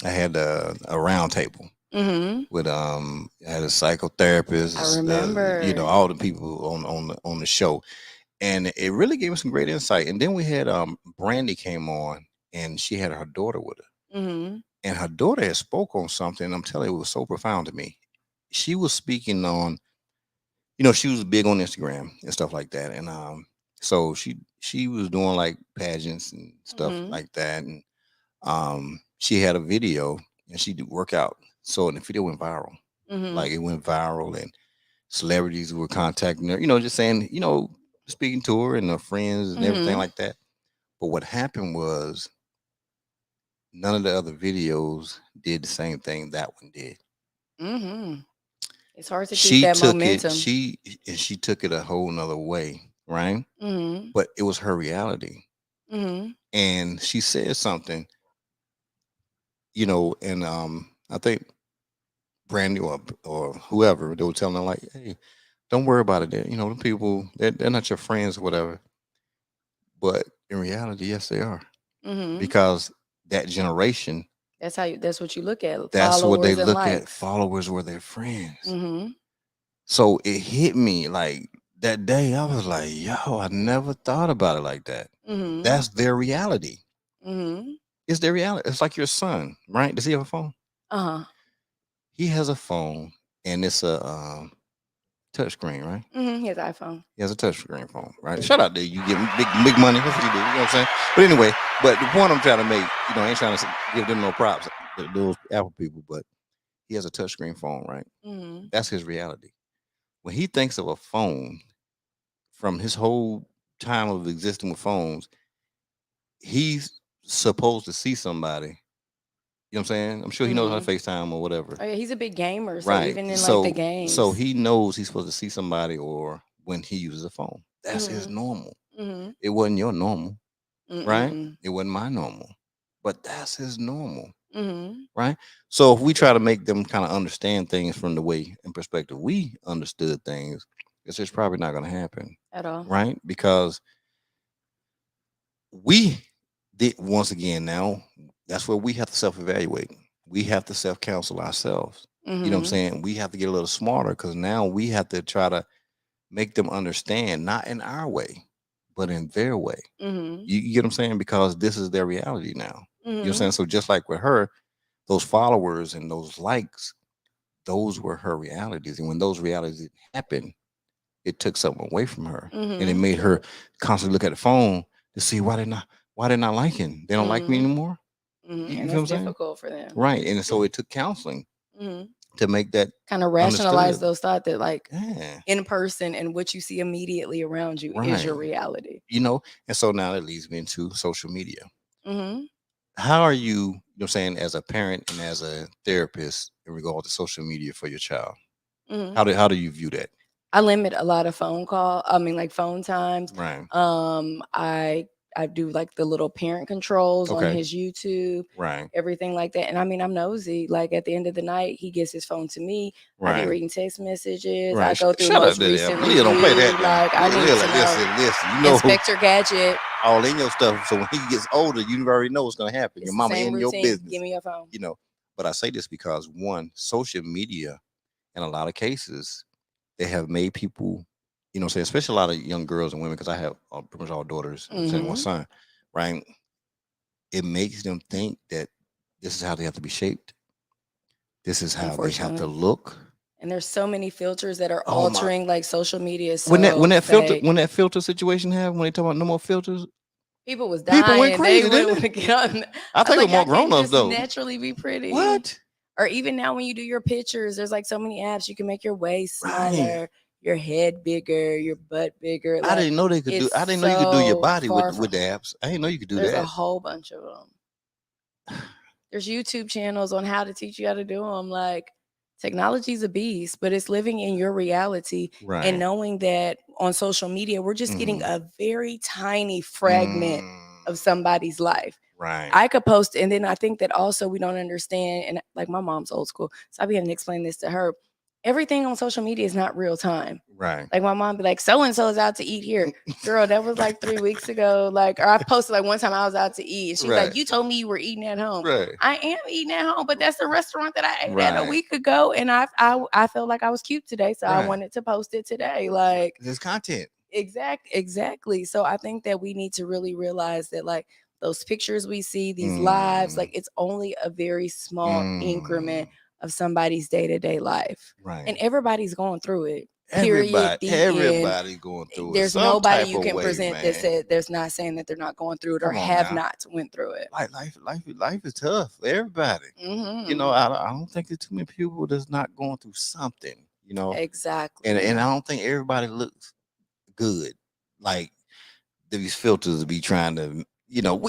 had a round table with I had a psychotherapist. I remember. All the people on the show. And it really gave me some great insight. And then we had Brandy came on, and she had her daughter with her. And her daughter had spoke on something. And I'm telling you, it was so profound to me. She was speaking on, she was big on Instagram and stuff like that. And so she was doing like pageants and stuff like that. And she had a video, and she did workout. So and the video went viral. Like it went viral, and celebrities were contacting her, just saying, speaking to her and her friends and everything like that. But what happened was none of the other videos did the same thing that one did. It's hard to keep that momentum. She took it a whole nother way, right? But it was her reality. And she said something, and I think Brandy or whoever, they were telling her like, hey, don't worry about it. The people, they're not your friends or whatever. But in reality, yes, they are. Because that generation. That's what you look at. That's what they look at. Followers were their friends. So it hit me like that day. I was like, yo, I never thought about it like that. That's their reality. It's their reality. It's like your son, right? Does he have a phone? He has a phone, and it's a touchscreen, right? He has an iPhone. He has a touchscreen phone, right? Shout out to you. Give him big money. That's what you do. You know what I'm saying? But anyway, but the point I'm trying to make, I ain't trying to give them no props, those Apple people, but he has a touchscreen phone, right? That's his reality. When he thinks of a phone, from his whole time of existing with phones, he's supposed to see somebody. You know what I'm saying? I'm sure he knows how to FaceTime or whatever. Oh, yeah, he's a big gamer. So right. Even in like the games. So he knows he's supposed to see somebody or when he uses a phone. That's his normal. It wasn't your normal, right? It wasn't my normal. But that's his normal. Right? So if we try to make them kind of understand things from the way and perspective we understood things, it's just probably not going to happen. At all. Right? Because we did, once again now, that's where we have to self-evaluate. We have to self-counsel ourselves. You know what I'm saying? We have to get a little smarter because now we have to try to make them understand, not in our way, but in their way. You get what I'm saying? Because this is their reality now. You know what I'm saying? So just like with her, those followers and those likes, those were her realities. And when those realities happened, it took something away from her. And it made her constantly look at the phone to see why they're not liking. They don't like me anymore. And it's difficult for them. Right. And so it took counseling to make that kind of rationalize those thoughts that like in person and what you see immediately around you is your reality. And so now that leads me into social media. How are you, saying, as a parent and as a therapist in regard to social media for your child? How do you view that? I limit a lot of phone times. Right. I do like the little parent controls on his YouTube, right? Everything like that. And I mean, I'm nosy. Like at the end of the night, he gives his phone to me. Right. I be reading text messages. Right. I go through most recent reviews. Don't play that. Like I need to know. Listen. Inspector Gadget. All in your stuff. So when he gets older, you already know what's going to happen. Your mama in your business. Give me your phone. But I say this because social media, in a lot of cases, they have made people, especially a lot of young girls and women, because I have pretty much all daughters and one son, right? It makes them think that this is how they have to be shaped. This is how they have to look. And there's so many filters that are altering like social media. So when that filter situation happened, when they talk about no more filters, people was dying. People went crazy. I think it more grown ups though. Naturally be pretty. What? Or even now when you do your pictures, there's like so many apps. You can make your waist smaller, your head bigger, your butt bigger. Like, I didn't know they could do. I didn't know you could do your body with the apps. I didn't know you could do that. There's a whole bunch of them. There's YouTube channels on how to teach you how to do them. Like technology's a beast, but it's living in your reality and knowing that on social media, we're just getting a very tiny fragment of somebody's life. Right. I could post, and then I think that also we don't understand, and like my mom's old school, so I began to explain this to her. Everything on social media is not real time. Right. Like my mom be like, so and so is out to eat here. Girl, that was like 3 weeks ago. Like, or I posted like one time I was out to eat. And she's like, you told me you were eating at home. Right. I am eating at home, but that's the restaurant that I ate at a week ago. And I felt like I was cute today. So I wanted to post it today. Like there's content. Exactly. So I think that we need to really realize that like those pictures we see, these lives, like it's only a very small increment of somebody's day-to-day life. Right. And everybody's going through it. Everybody's going through it. There's nobody you can present that said there's not saying that they're not going through it or have not went through it. Life is tough for everybody. I don't think there's too many people that's not going through something, Exactly. And I don't think everybody looks good. Like these filters be trying to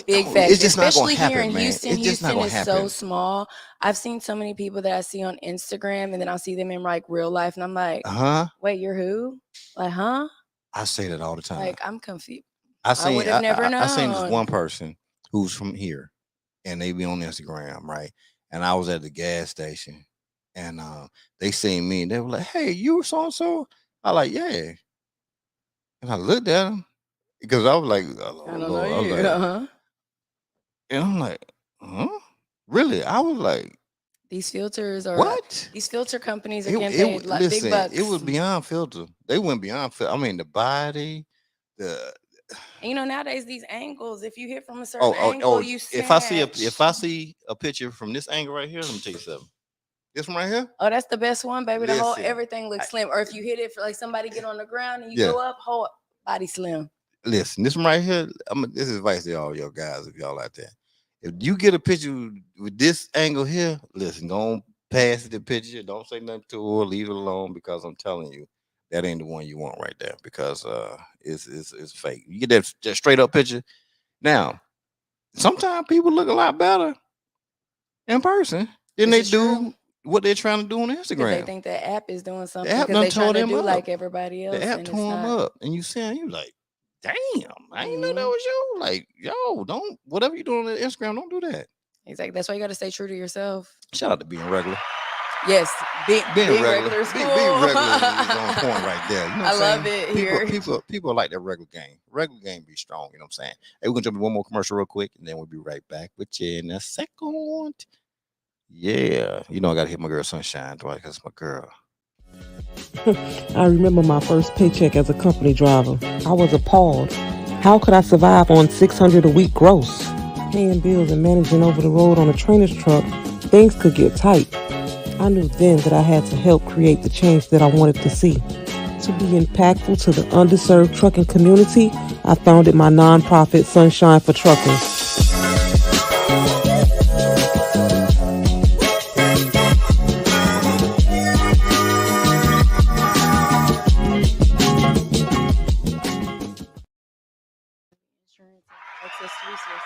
big facts. It's just especially not here happen, in man. Houston. It's just Houston not is happen. So small. I've seen so many people that I see on Instagram, and then I'll see them in like real life, and I'm like, wait, you're who? Like, I say that all the time. Like, I'm confused. I would have never known. I seen this one person who's from here, and they be on Instagram, right? And I was at the gas station, and they seen me, and they were like, "Hey, you so and so?" I like, yeah, and I looked at them. Because I was like, and I'm like, really? I was like, these filters are what? These filter companies are getting paid like big bucks. It was beyond filter. They went beyond filter. I mean, the body, and nowadays these angles. If you hit from a certain angle, you snatch. If I see a picture from this angle right here, let me tell you something. This one right here. Oh, that's the best one, baby. The whole everything looks slim. Or if you hit it for like somebody get on the ground and you go up, whole body slim. Listen, this one right here, this is advice to all your guys, if y'all out there. If you get a picture with this angle here, listen, don't pass the picture. Don't say nothing to her. Leave it alone, because I'm telling you, that ain't the one you want right there, because it's fake. You get that straight up picture. Now, sometimes people look a lot better in person than they do what they're trying to do on Instagram. They think the app is doing something because they're trying to do like everybody else. The app tore them up, and you like, damn, I didn't know that was you. Like, yo, don't, whatever you doing on Instagram, don't do that. Exactly. That's why you got to stay true to yourself. Shout out to being regular. Yes, being regular is cool. Being regular is on point right there. I love it here. People like that regular game. Regular game be strong, you know what I'm saying? Hey, we're going to jump to one more commercial real quick, and then we'll be right back with you in a second. Yeah. I got to hit my girl Sunshine twice, because it's my girl. I remember my first paycheck as a company driver. I was appalled. How could I survive on $600 a week gross? Paying bills and managing over the road on a trainer's truck, things could get tight. I knew then that I had to help create the change that I wanted to see. To be impactful to the underserved trucking community, I founded my nonprofit Sunshine for Truckers. insurance access to resources.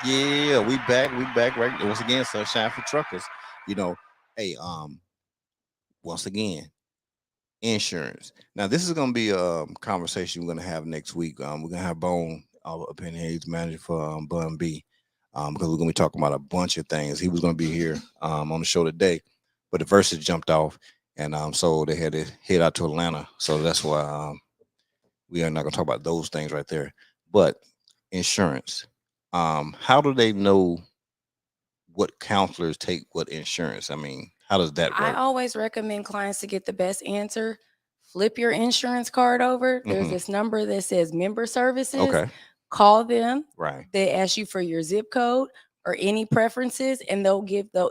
Yeah, we back right once again. Sunshine for truckers. Hey, once again, insurance. Now, this is gonna be a conversation we're gonna have next week. We're gonna have Bone, our opinion aids manager for Bun B, because we're gonna be talking about a bunch of things. He was gonna be here on the show today, but the verses jumped off, and so they had to head out to Atlanta. So that's why we are not gonna talk about those things right there. But insurance. How do they know what counselors take what insurance? I mean, how does that work? I always recommend clients to get the best answer. Flip your insurance card over. There's this number that says member services. Okay. Call them. Right. They ask you for your zip code or any preferences, and they'll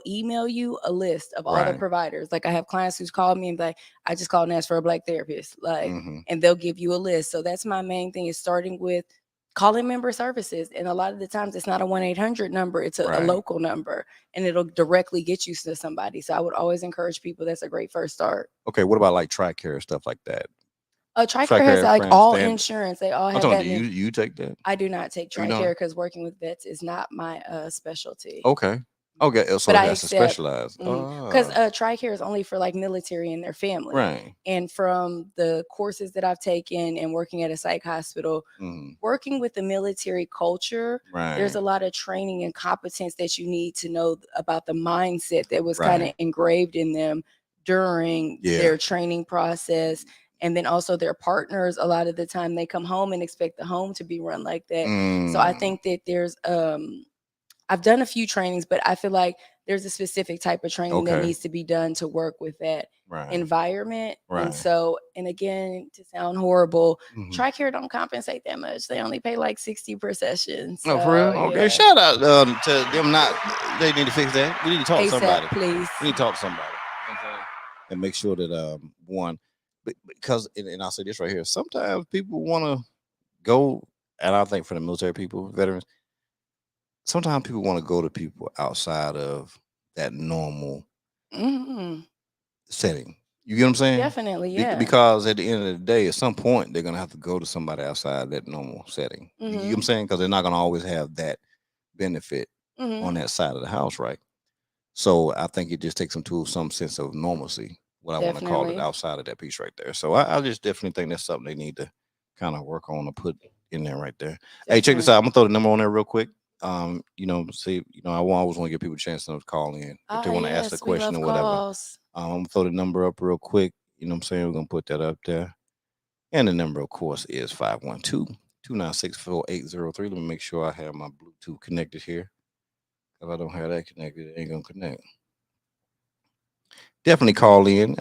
email you a list of all the providers. Like I have clients who's called me and like, I just called and asked for a Black therapist. Like, and they'll give you a list. So that's my main thing, is starting with calling member services. And a lot of the times it's not a 1-800 number, it's a local number, and it'll directly get you to somebody. So I would always encourage people, that's a great first start. Okay, what about like TRICARE, stuff like that? TRICARE has like all insurance. They all have that. You take that? I do not take TRICARE because working with vets is not my specialty. Okay. So but it has to specialize. Because TRICARE is only for like military and their family. Right. And from the courses that I've taken and working at a psych hospital, working with the military culture, there's a lot of training and competence that you need to know about the mindset that was kind of engraved in them during their training process. And then also their partners, a lot of the time they come home and expect the home to be run like that. So I think that there's I've done a few trainings, but I feel like there's a specific type of training that needs to be done to work with that environment. And so, and again, to sound horrible, TRICARE don't compensate that much. They only pay like 60 per session. So, for real? Okay, shout out to them. They need to fix that. We need to talk to somebody. Please. We need to talk to somebody. And make sure that one, because, and I'll say this right here, sometimes people want to go, and I think for the military people, veterans, sometimes people want to go to people outside of that normal setting. You get what I'm saying? Definitely, yeah. Because at the end of the day, at some point, they're going to have to go to somebody outside that normal setting. You get what I'm saying? Because they're not going to always have that benefit on that side of the house, right? So I think it just takes them to some sense of normalcy, what I want to call it, outside of that piece right there. So I just definitely think that's something they need to kind of work on or put in there right there. Definitely. Hey, check this out. I'm going to throw the number on there real quick. I always want to give people a chance to call in if they want to ask a question or whatever. I'm going to throw the number up real quick. You know what I'm saying? We're going to put that up there. And the number, of course, is 512-296-4803. Let me make sure I have my Bluetooth connected here. If I don't have that connected, it ain't going to connect. Definitely call in.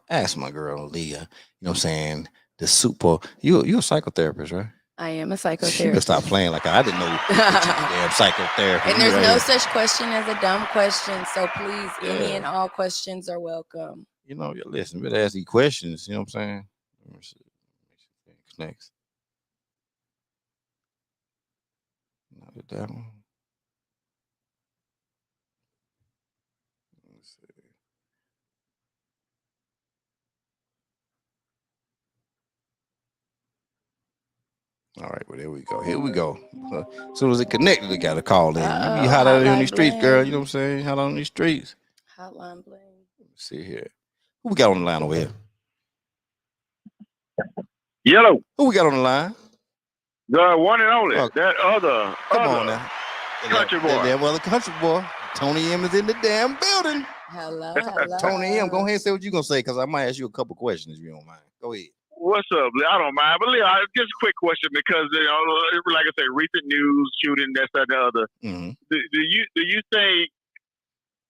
Ask my girl, Leah. You know what I'm saying? The super. You're a psychotherapist, right? I am a psychotherapist. You better stop playing like I didn't know you damn psychotherapist. And there's no such question as a dumb question. So please, any and all questions are welcome. Listen, better ask these questions. You know what I'm saying? Let me see. Next. Not that one. Let's see. All right, well, there we go. Here we go. As soon as it connected, they got a call in. You be hot out there on these streets, girl. You know what I'm saying? Hot on these streets. Hotline bling. Let me see here. Who we got on the line over here? Yellow. Who we got on the line? The one and only. That other. Come on now. Country boy. That other country boy. Tony M is in the damn building. Hello. Tony M, go ahead and say what you're going to say, because I might ask you a couple questions if you don't mind. Go ahead. What's up? I don't mind. But Leo, just a quick question, because like I say, recent news, shooting, that's that, the other. Do you think,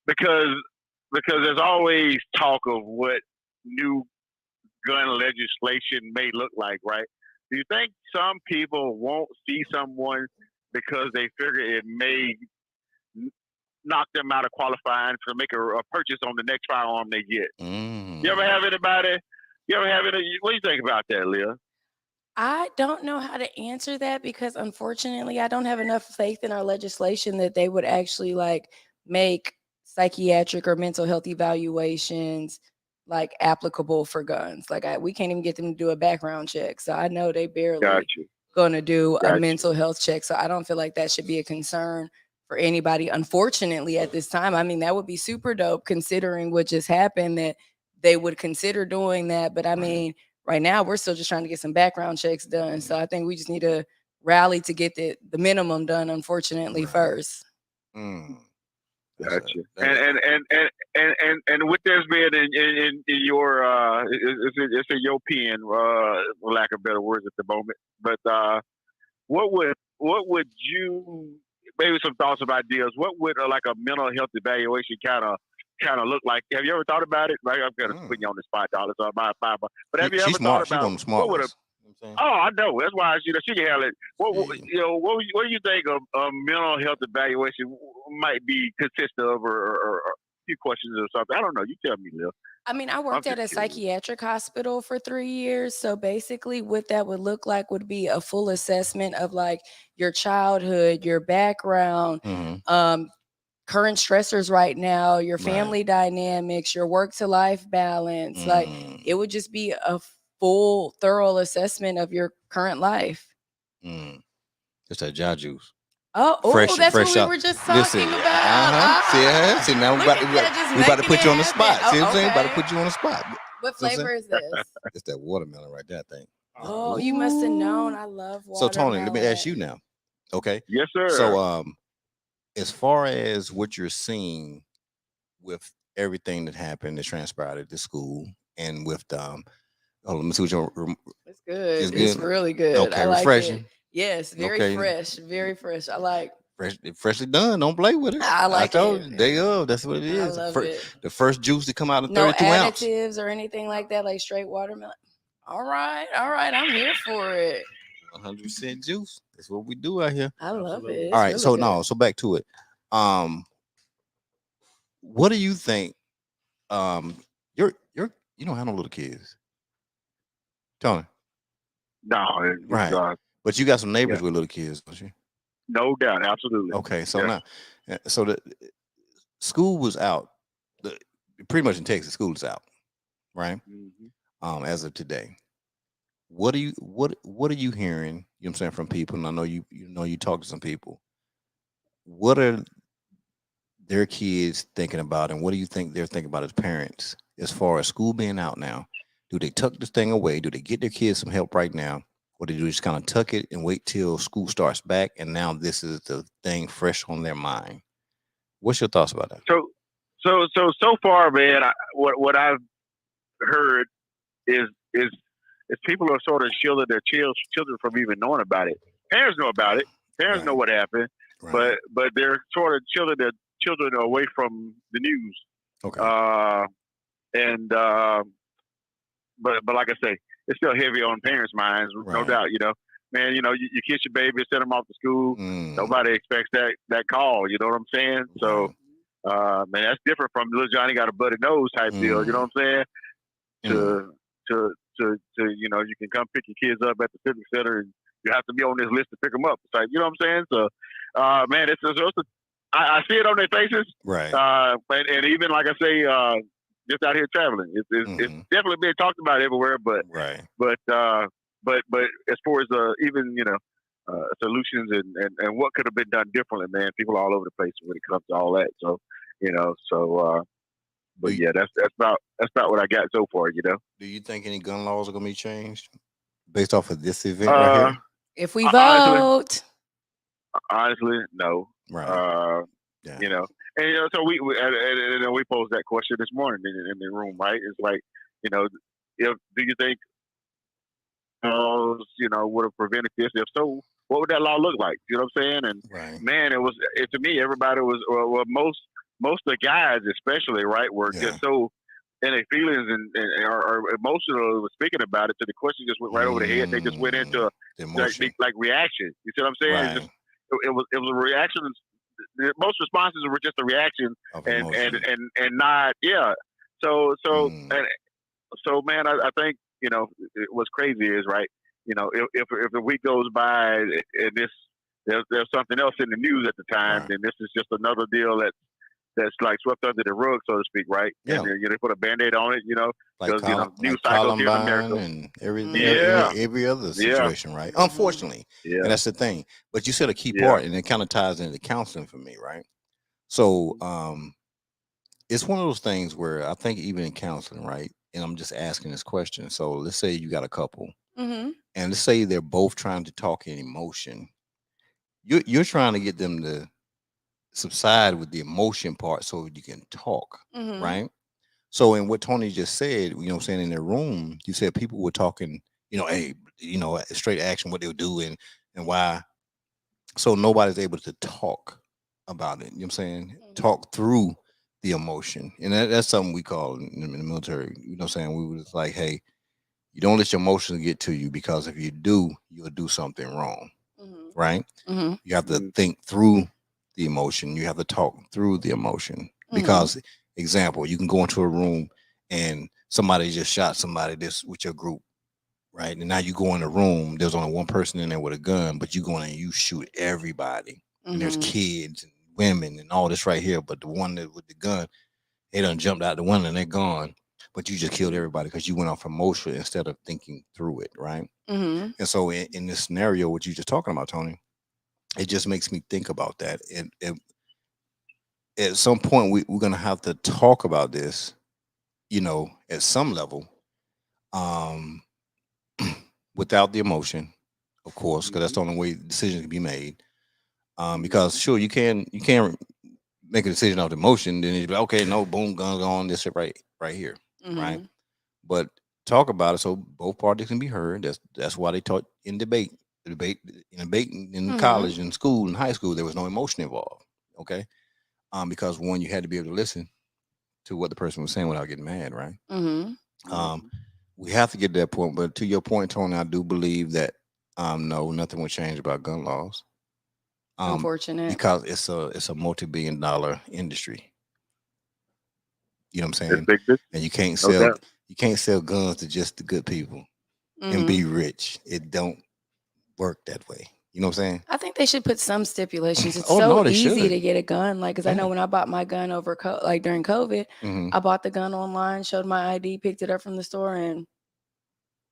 because there's always talk of what new gun legislation may look like, right? Do you think some people won't see someone because they figure it may knock them out of qualifying to make a purchase on the next firearm they get? You ever have anybody? What do you think about that, Leah? I don't know how to answer that, because unfortunately I don't have enough faith in our legislation that they would actually make psychiatric or mental health evaluations applicable for guns. We can't even get them to do a background check. So I know they barely. Got you. going to do a mental health check. So I don't feel like that should be a concern for anybody, unfortunately, at this time. I mean, that would be super dope considering what just happened, that they would consider doing that. But I mean, right now we're still just trying to get some background checks done. So I think we just need to rally to get the minimum done, unfortunately, first. Gotcha. And with this being in your it's in your pen, for lack of better words at the moment. But what would you, maybe some thoughts of ideas? What would like a mental health evaluation kind of look like? Have you ever thought about it? Like, I'm gonna put you on the spot, dollars. But have you ever thought about what would I know. That's why she can handle it. What do you think a mental health evaluation might be consist of, or a few questions or something? I don't know. You tell me, Lil. I mean, I worked at a psychiatric hospital for 3 years. So basically what that would look like would be a full assessment of like your childhood, your background, current stressors right now, your family dynamics, your work to life balance. Like it would just be a full, thorough assessment of your current life. It's that jaw juice. Fresh what we were just talking about. See, now we about to put you on the spot. See what I'm saying? About to put you on the spot. What flavor is this? It's that watermelon right there, I think. Oh, you must have known. I love watermelon. So Tony, let me ask you now. Okay. Yes, sir. So as far as what you're seeing with everything that happened, that transpired at the school, and with let me see what your. It's good. It's really good. Okay, I like refreshing. It. Yes, very fresh. Very fresh. I like. Freshly done. Don't play with it. I like told you. That's what it is. I love it. The first juice to come out of no 32 ounce. No additives or anything like that, like straight watermelon. All right. I'm here for it. 100% juice. That's what we do out here. I love it. All right. Really so back to it. What do you think? You don't have no little kids, Tony. No, right. But you got some neighbors with little kids, don't you? No doubt, absolutely. Okay, so now, so the school was out. Pretty much in Texas, school is out, right? Mm-hmm. As of today, what are you hearing? You know what I'm saying, from people? And I know you talk to some people. What are their kids thinking about, and what do you think they're thinking about as parents as far as school being out now? Do they tuck this thing away? Do they get their kids some help right now? Or do they just kind of tuck it and wait till school starts back, and now this is the thing fresh on their mind? What's your thoughts about that? So far, man, what I've heard is people are sort of shielding their children from even knowing about it. Parents know about it. Parents know what happened, but they're sort of shielding their children away from the news. Okay. But like I say, it's still heavy on parents' minds, no doubt. Man, you kiss your baby, send them off to school. Nobody expects that call. You know what I'm saying? So, man, that's different from little Johnny got a bloody nose type deal. You know what I'm saying? To you can come pick your kids up at the civic center, and you have to be on this list to pick them up. It's like, you know what I'm saying? So, man, I see it on their faces. Right. And even like I say, just out here traveling, it's definitely being talked about everywhere. But but as far as even solutions and what could have been done differently, man, people are all over the place when it comes to all that. So but yeah, that's about what I got so far. Do you think any gun laws are going to be changed based off of this event right here? If we vote, honestly, no. Right. And so we posed that question this morning in the room, right? It's like, do you think would have prevented this? If so, what would that law look like? You know what I'm saying? And man, to me, everybody was, well, most of the guys, especially, right, were just so in their feelings and are emotional speaking about it. So the question just went right over the head. They just went into like reaction. You see what I'm saying? Right. It was a reaction. Most responses were just a reaction and not So man, I think what's crazy is, right, if a week goes by and there's something else in the news at the time, then this is just another deal that that's like swept under the rug, so to speak, right? Yeah. And they put a Band-Aid on it, like, news cycles here in America. And every other situation, right? Unfortunately. Yeah. And that's the thing. But you said a key part, and it kind of ties into counseling for me, right? So it's one of those things where I think even in counseling, right? And I'm just asking this question. So let's say you got a couple, and let's say they're both trying to talk in emotion. You're trying to get them to subside with the emotion part so you can talk, right? So in what Tony just said, you know what I'm saying, in their room, you said people were talking, hey, straight action, what they'll do and why. So nobody's able to talk about it. You know what I'm saying? Talk through the emotion. And that's something we call in the military, you know what I'm saying? We was like, hey, you don't let your emotions get to you, because if you do, you'll do something wrong. Right? You have to think through the emotion. You have to talk through the emotion. Because, example, you can go into a room and somebody just shot somebody this with your group, right? And now you go in the room, there's only one person in there with a gun, but you go in and you shoot everybody. And there's kids and women and all this right here, but the one that with the gun, they done jumped out the window and they're gone. But you just killed everybody because you went off emotion instead of thinking through it, right? And so in this scenario, what you just talking about, Tony, it just makes me think about that. And at some point, we're going to have to talk about this, at some level, without the emotion, of course, because that's the only way decisions can be made. Because sure, you can't make a decision off the emotion, then you'd be like, okay, no, boom, guns on, this shit right here, right? But talk about it so both parties can be heard. That's why they taught in debate in college and school and high school, there was no emotion involved. Okay. Because one, you had to be able to listen to what the person was saying without getting mad, right? We have to get to that point. But to your point, Tony, I do believe that no, nothing will change about gun laws. Unfortunate. Because it's a multi-billion-dollar industry. You know what I'm saying? And you can't sell guns to just the good people and be rich. It don't work that way. You know what I'm saying? I think they should put some stipulations. It's easy to get a gun. Like, because I know when I bought my gun over during COVID, I bought the gun online, showed my ID, picked it up from the store, and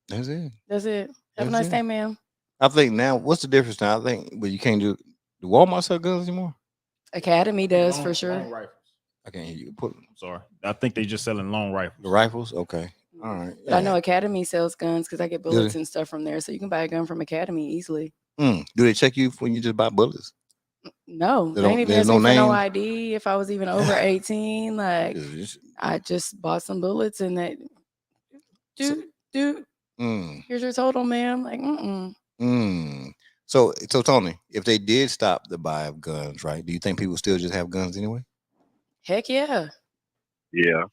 that's it. Have a nice day, ma'am. I think now, what's the difference now? I think, but you can't do Walmart sell guns anymore? Academy does for sure. Long rifles. I can't hear you. I'm sorry. I think they just selling long rifles. The rifles? Okay. All right. But I know Academy sells guns because I get bullets and stuff from there. So you can buy a gun from Academy easily. Do they check you when you just buy bullets? No. They ain't even asking for no ID if I was even over 18. Like, I just bought some bullets and that. Here's your total, ma'am. Like, So Tony, if they did stop the buy of guns, right? Do you think people still just have guns anyway? Heck yeah. Yeah,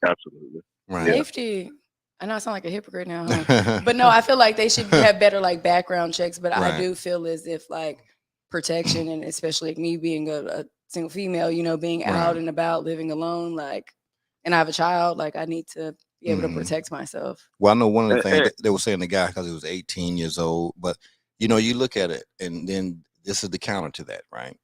absolutely. Right. Safety. I know I sound like a hypocrite now, huh? But no, I feel like they should have better like background checks. But I do feel as if like protection, and especially like me being a single female, being out and about, living alone, like, and I have a child, like I need to be able to protect myself. Well, I know one of the things they were saying the guy, because he was 18 years old, but you look at it, and then this is the counter to that, right?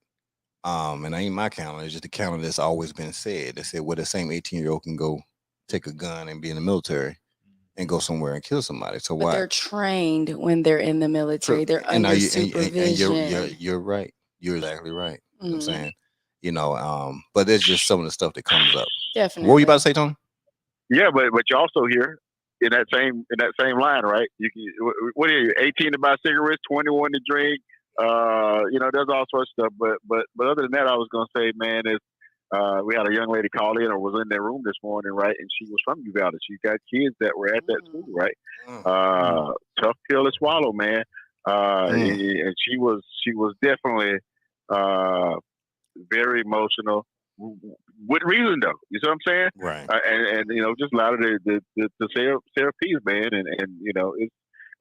And ain't my counter, it's just the counter that's always been said. They said, well, the same 18-year-old can go take a gun and be in the military and go somewhere and kill somebody. So but why? They're trained when they're in the military. They're under supervision. And you're right. You're exactly right. You know what I'm saying? But there's just some of the stuff that comes up. Definitely. What were you about to say, Tony? Yeah, but you also hear in that same line, right? What are you? 18 to buy cigarettes, 21 to drink. There's all sorts of stuff. But other than that, I was gonna say, man, is we had a young lady call in or was in their room this morning, right? And she was from Uvalde. She got kids that were at that school, right? Tough pill to swallow, man. And she was definitely very emotional. With reason, though. You see what I'm saying? Right. And just a lot of the therapies, man. And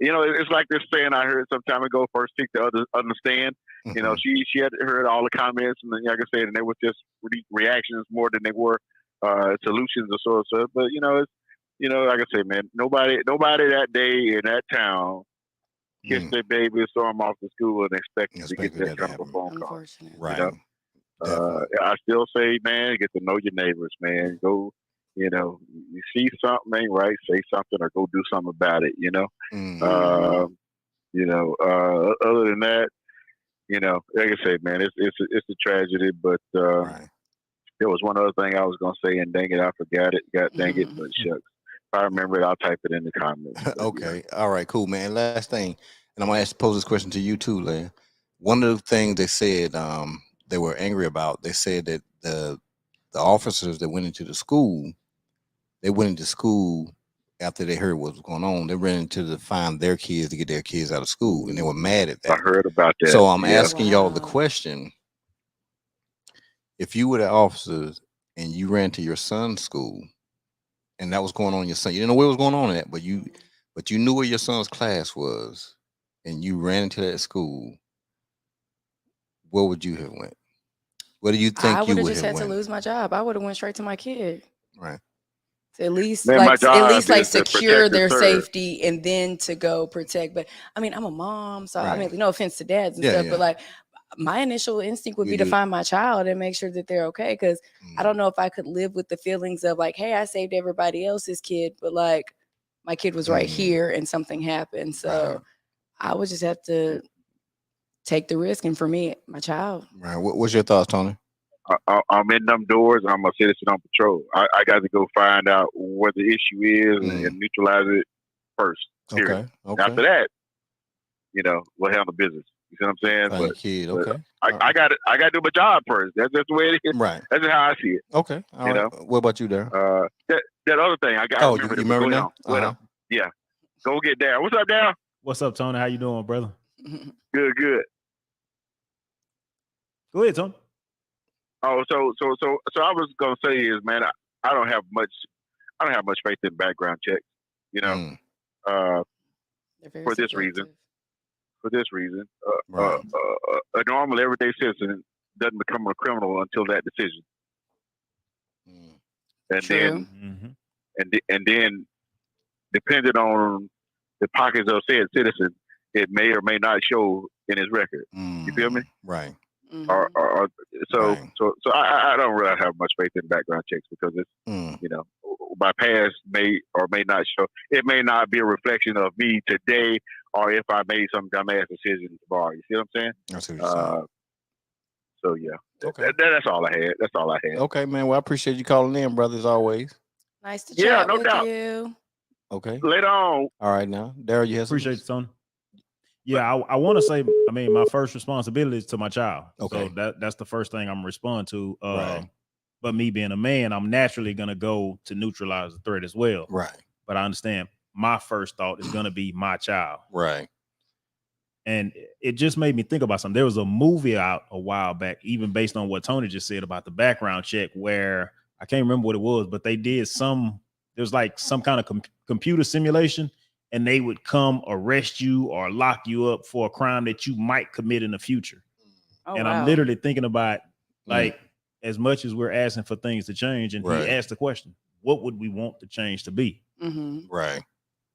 it's like this saying I heard some time ago: first seek to understand. She had heard all the comments, and like I said, and they were just reactions more than they were solutions or so. But it's like I said, man, nobody that day in that town kissed their baby, saw them off to school, and expected to get that kind of a phone call. Right. I still say, man, get to know your neighbors, man. Go, you see something ain't right, say something or go do something about it. Other than that, like I say, man, it's a tragedy, but there was one other thing I was gonna say, and dang it, I forgot it. God dang it, but shucks. If I remember it, I'll type it in the comments. Okay. All right, cool, man. Last thing, and I'm gonna pose this question to you too, Leia. One of the things they said they were angry about, they said that the officers that went into the school, they went into school after they heard what was going on. They ran into to find their kids to get their kids out of school, and they were mad at that. I heard about that. So I'm asking y'all the question: if you were the officers and you ran to your son's school, and that was going on in your son, you didn't know what was going on in that, but you knew where your son's class was, and you ran into that school, where would you have went? What do you think I you would have just had to lose my job. I would have went straight to my kid. Right. To at least secure their safety and then to go protect. But I mean, I'm a mom, so I mean, no offense to dads and stuff, but like my initial instinct would be to find my child and make sure that they're okay. Cause I don't know if I could live with the feelings of like, hey, I saved everybody else's kid, but like my kid was right here and something happened. So I would just have to take the risk. And for me, my child. Right. What's your thoughts, Tony? I'm in them doors. I'm a citizen on patrol. I got to go find out what the issue is and neutralize it first. Okay. After that, we'll handle business. You see what I'm saying? Okay. I got to do my job first. That's the way it is. Right. That's how I see it. Okay. All right. What about you, Darren? That other thing I got. Oh, you remember now? Yeah. Go get Darren. What's up, Darren? What's up, Tony? How you doing, brother? Good. Go ahead, Tony. Oh, so I was gonna say is, man, I don't have much faith in background checks, for this reason. A normal everyday citizen doesn't become a criminal until that decision, and then depending on the pockets of said citizen, it may or may not show in his record. You feel me? Right. So I don't really have much faith in background checks because it's my past may or may not show. It may not be a reflection of me today, or if I made some dumbass decision tomorrow. You see what I'm saying? That's what you're saying. So yeah, okay. That's all I had. Okay, man. Well, I appreciate you calling in, brother, as always. Nice to chat with you. Okay. Later on. All right, now, Daryl, you have appreciate it, Tony. Yeah, I want to say, I mean, my first responsibility is to my child. Okay. So that's the first thing I'm gonna respond to. But me being a man, I'm naturally gonna go to neutralize the threat as well. Right. But I understand my first thought is gonna be my child. Right. And it just made me think about something. There was a movie out a while back, even based on what Tony just said about the background check, where I can't remember what it was, but they did there's like some kind of computer simulation. And they would come arrest you or lock you up for a crime that you might commit in the future. Oh, and wow. I'm literally thinking about, like, as much as we're asking for things to change, and he asked the question, what would we want the change to be? Mm-hmm. Right.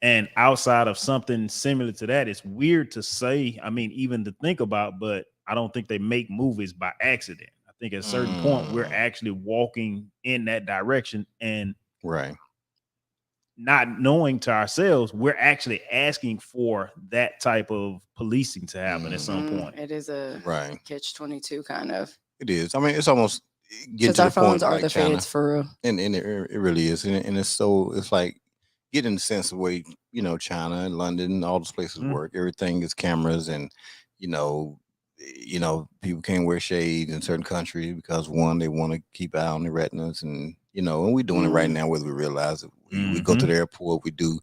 And outside of something similar to that, it's weird to say, I mean, even to think about, but I don't think they make movies by accident. I think at a certain point, we're actually walking in that direction, and not knowing to ourselves, we're actually asking for that type of policing to happen at some point. It is a catch-22 kind of. It is. I mean, it's almost getting to our the phones point are like the China. feds for real. And it really is. And it's like getting the sense of way, China and London, all those places work. Everything is cameras, and people can't wear shades in certain countries because one, they want to keep an eye on the retinas, and and we're doing it right now, whether we realize it. We go to the airport, we do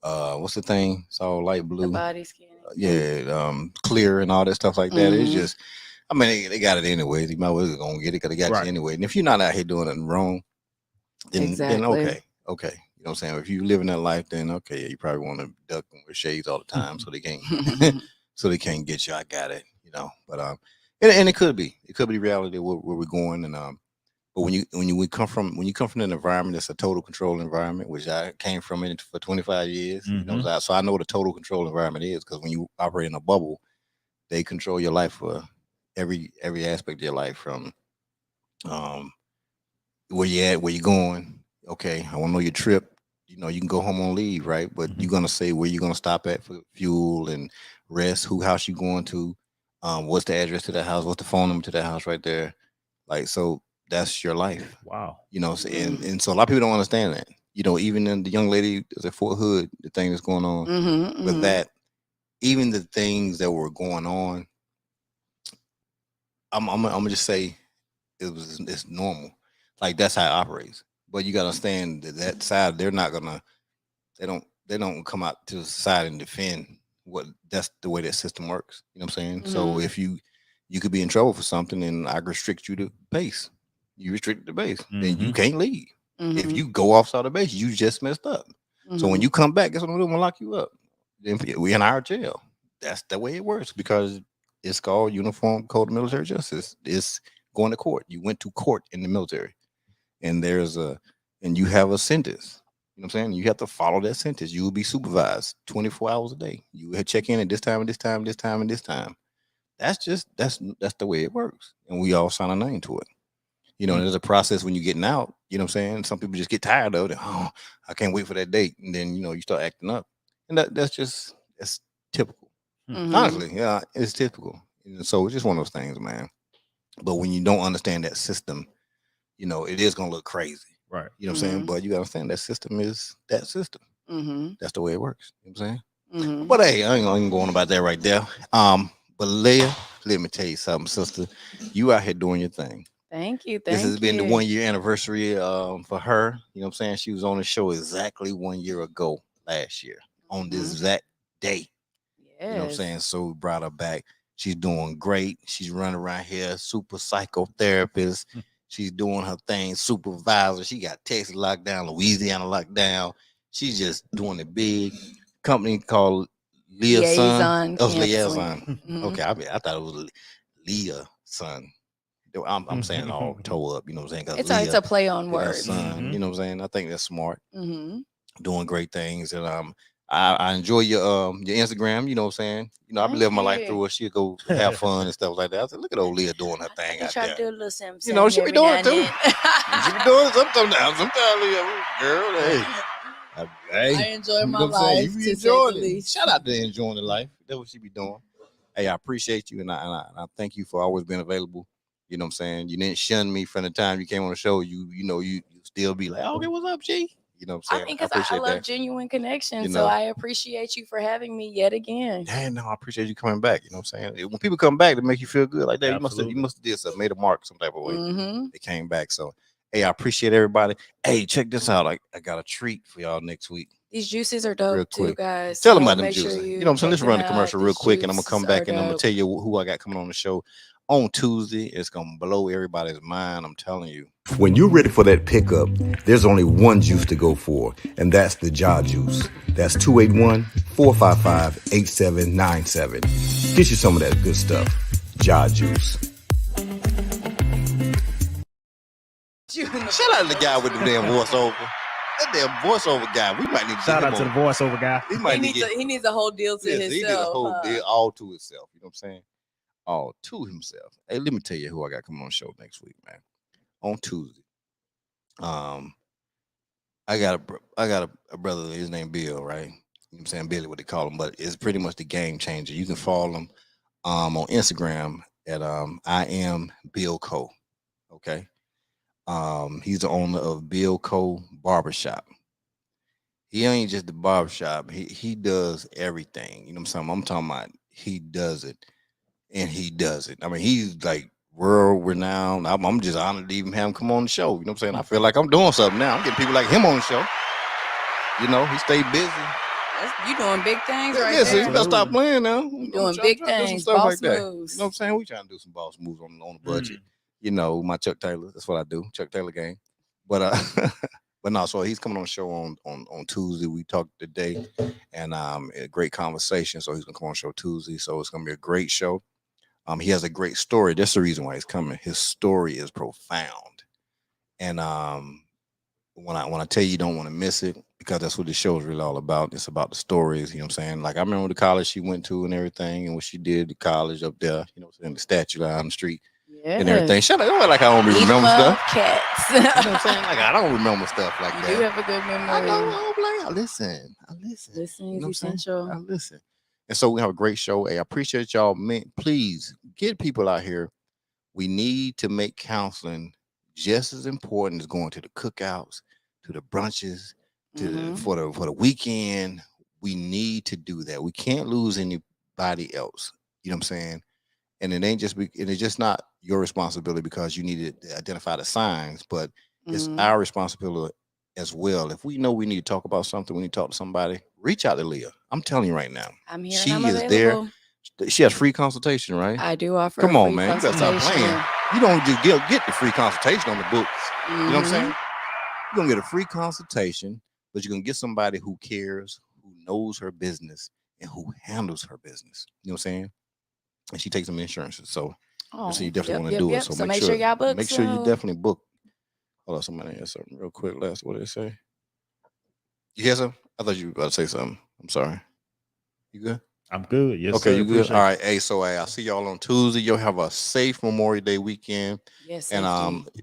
what's the thing? It's all light blue. The body scanning. Clear and all that stuff like that. It's just, I mean, they got it anyways. You might well gonna get it because they got you anyway. And if you're not out here doing nothing wrong, then okay. You know what I'm saying? If you living that life, then okay, you probably want to duck and wear shades all the time so they can't get you. I got it, But and it could be reality where we're going, and but when you come from an environment that's a total control environment, which I came from it for 25 years, so I know what a total control environment is, because when you operate in a bubble, they control your life for every aspect of your life, from Where you at, where you going. Okay, I want to know your trip. You know, you can go home on leave, right? But you're gonna say where you're gonna stop at for fuel and rest, who house you going to, what's the address to that house, what's the phone number to that house right there. Like, so that's your life. Wow. You know, and so a lot of people don't understand that. You know, even in the young lady is at Fort Hood, the thing that's going on, but that even the things that were going on, I'm gonna just say it's normal. Like, that's how it operates. But you gotta understand that side, they don't come out to the side and defend what that's the way that system works. You know what I'm saying? So if you could be in trouble for something and I restrict you to base, you restrict the base, then you can't leave. If you go outside the base, you just messed up. So when you come back, guess what I'm gonna lock you up. Then we in our jail. That's the way it works because it's called Uniform Code of Military Justice. It's going to court. You went to court in the military, and you have a sentence. You know what I'm saying? You have to follow that sentence. You will be supervised 24 hours a day. You will check in at this time, and this time, this time, and this time. That's the way it works, and we all sign a name to it. You know, there's a process when you're getting out. You know what I'm saying? Some people just get tired of it. Oh, I can't wait for that date, and then you start acting up, and that's typical. Honestly, yeah, it's typical. And so it's just one of those things, man. But when you don't understand that system, it is gonna look crazy. Right. You know what I'm saying? But you gotta understand that system is that system. That's the way it works. You know what I'm saying? But hey, I ain't gonna go on about that right there. But Leah, let me tell you something, sister. You out here doing your thing. Thank you. This has been the 1 year anniversary for her. You know what I'm saying? She was on the show exactly 1 year ago last year on this exact day. You know what I'm saying? So we brought her back. She's doing great. She's running around here, super psychotherapist. She's doing her thing, supervisor. She got Texas locked down, Louisiana locked down. She's just doing it big. Company called LiaSon. Oh, LiaSon. Okay, I thought it was LiaSon. I'm saying it all toe up. You know what I'm saying? It's a play on words. Son, you know what I'm saying? I think that's smart. Doing great things, and I enjoy your Instagram. You know what I'm saying? I've been living my life through it. She'll go have fun and stuff like that. I said, look at old Leah doing her thing out there. To do a little something. She be doing it too. She be doing it sometimes. Sometimes, Leah, girl, hey. I enjoy my life. You enjoying it. Shout out to enjoying the life. That's what she be doing. Hey, I appreciate you, and I thank you for always being available. You know what I'm saying? You didn't shun me from the time you came on the show. You still be like, okay, what's up, G? You know what I'm saying? I mean, because I love genuine connection. So I appreciate you for having me yet again. Yeah, no, I appreciate you coming back. You know what I'm saying? When people come back, they make you feel good like that. You must have did something, made a mark some type of way. They came back. So, hey, I appreciate everybody. Hey, check this out. I got a treat for y'all next week. These juices are dope too, guys. Tell them about them juices. You know what I'm saying? Let's run the commercial real quick, and I'm going to come back and I'm going to tell you who I got coming on the show. On Tuesday, it's going to blow everybody's mind. I'm telling you. When you're ready for that pickup, there's only one juice to go for, and that's the Jaw Juice. That's 281-455-8797. Get you some of that good stuff. Jaw Juice. Shout out to the guy with the damn voiceover. That damn voiceover guy. We might need to shout out to the voiceover guy. He needs a whole deal to himself. He needs a whole deal all to himself. You know what I'm saying? All to himself. Hey, let me tell you who I got coming on the show next week, man. On Tuesday, I got a brother. His name Bill, right? You know what I'm saying? Billy, what they call him, but it's pretty much the game changer. You can follow him on Instagram at I am Bill Co. Okay. He's the owner of Bill Co. Barbershop. He ain't just the barbershop. He does everything. You know what I'm saying? I'm talking about he does it. And he does it. I mean, he's like world renowned. I'm just honored to even have him come on the show. You know what I'm saying? I feel like I'm doing something now. I'm getting people like him on the show. You know, he stayed busy. You doing big things right there. You gotta stop playing now. You doing big things, stuff boss like that. moves. You know what I'm saying? We trying to do some boss moves on the budget. You know, my Chuck Taylor. That's what I do. Chuck Taylor game. But but no, so he's coming on the show on Tuesday. We talked today, and a great conversation. So he's gonna come on the show Tuesday. So it's gonna be a great show. He has a great story. That's the reason why he's coming. His story is profound. And when I tell you don't want to miss it, because that's what the show is really all about. It's about the stories, you know what I'm saying? Like, I remember the college she went to and everything, and what she did at college up there, you know what I'm saying, the statue down the street. and everything. Shut up. Don't like I don't remember stuff. Cats. You know what I'm saying? Like I don't remember stuff like that. You have a good memory. I know. I listen. Listening is essential. I listen. And so we have a great show. Hey, I appreciate y'all. Man, please get people out here. We need to make counseling just as important as going to the cookouts, to the brunches, for the weekend. We need to do that. We can't lose anybody else. You know what I'm saying? And it's just not your responsibility because you need to identify the signs, but it's our responsibility as well. If we know we need to talk about something, we need to talk to somebody, reach out to Leah. I'm telling you right now. I'm here. She is there. She has free consultation, right? I do offer. Come on, man. You gotta stop playing. You don't just get the free consultation on the books. You know what I'm saying? You're gonna get a free consultation, but you're gonna get somebody who cares, who knows her business, and who handles her business. You know what I'm saying? And she takes some insurances. So you definitely want to do it. So make sure y'all book. Make sure you definitely book. Hold on, somebody has something real quick. Last, what did it say? You hear something? I thought you were about to say something. I'm sorry. You good? I'm good. Yes. Okay, sir. you good? All right. Hey, so I'll see y'all on Tuesday. You'll have a safe Memorial Day weekend. Yes. And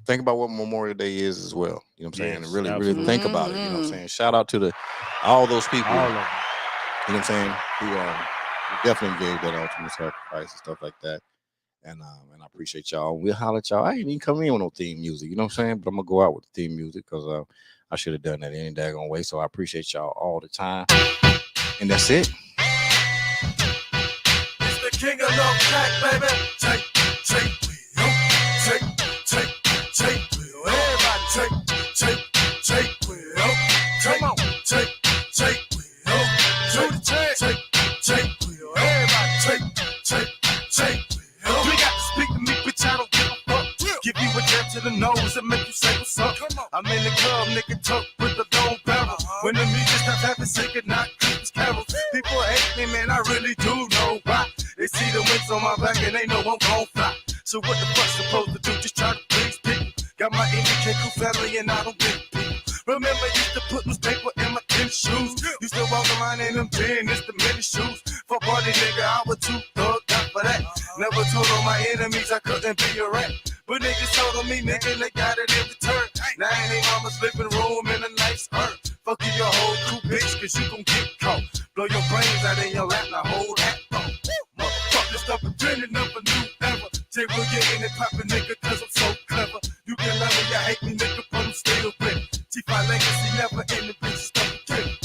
think about what Memorial Day is as well. You know what I'm saying? And really, absolutely. really think about it. You know what I'm saying? Shout out to all those people. All of them. You know what I'm saying? Who definitely gave that ultimate sacrifice and stuff like that. And I appreciate y'all. We'll holler at y'all. I ain't even come in with no theme music. You know what I'm saying? But I'm gonna go out with the theme music because I should have done that any daggone way. So I appreciate y'all all the time. And that's it. It's the king of love track, baby. Take, wheel. Take, wheel. Everybody take, wheel. Come on, take, wheel. Do the take, wheel. Everybody take, wheel. You got to speak to me, bitch, I don't give a fuck. Give you a jab to the nose and make you say what's up. I'm in the club, nigga, tuck with the long barrel. When the music stops having singing, not Christmas carols. People hate me, man, I really do know why. They see the wings on my back and they know I'm gon' fly. So what the fuck supposed to do? Just try to please people. Got my MBK crew family and I don't get people. Remember, used to put newspaper in my tennis shoes. Used to walk around in them tennis, the mini shoes. For party nigga, I was too thugged out for that. Never told all my enemies I couldn't be a rat. But niggas told on me, nigga, they got it in return. Now in they mama's living room in a nice urn. Fuck you, your whole crew, bitch, cause you gon' get caught. Blow your brains out in your lap, now hold that thought. Motherfucker, stop pretending of a new era. Jay will get in and poppin', nigga, cause I'm so clever. You can love me, I hate me, nigga, but I'm still ready. G5 legacy never ending, bitch, stop pretending.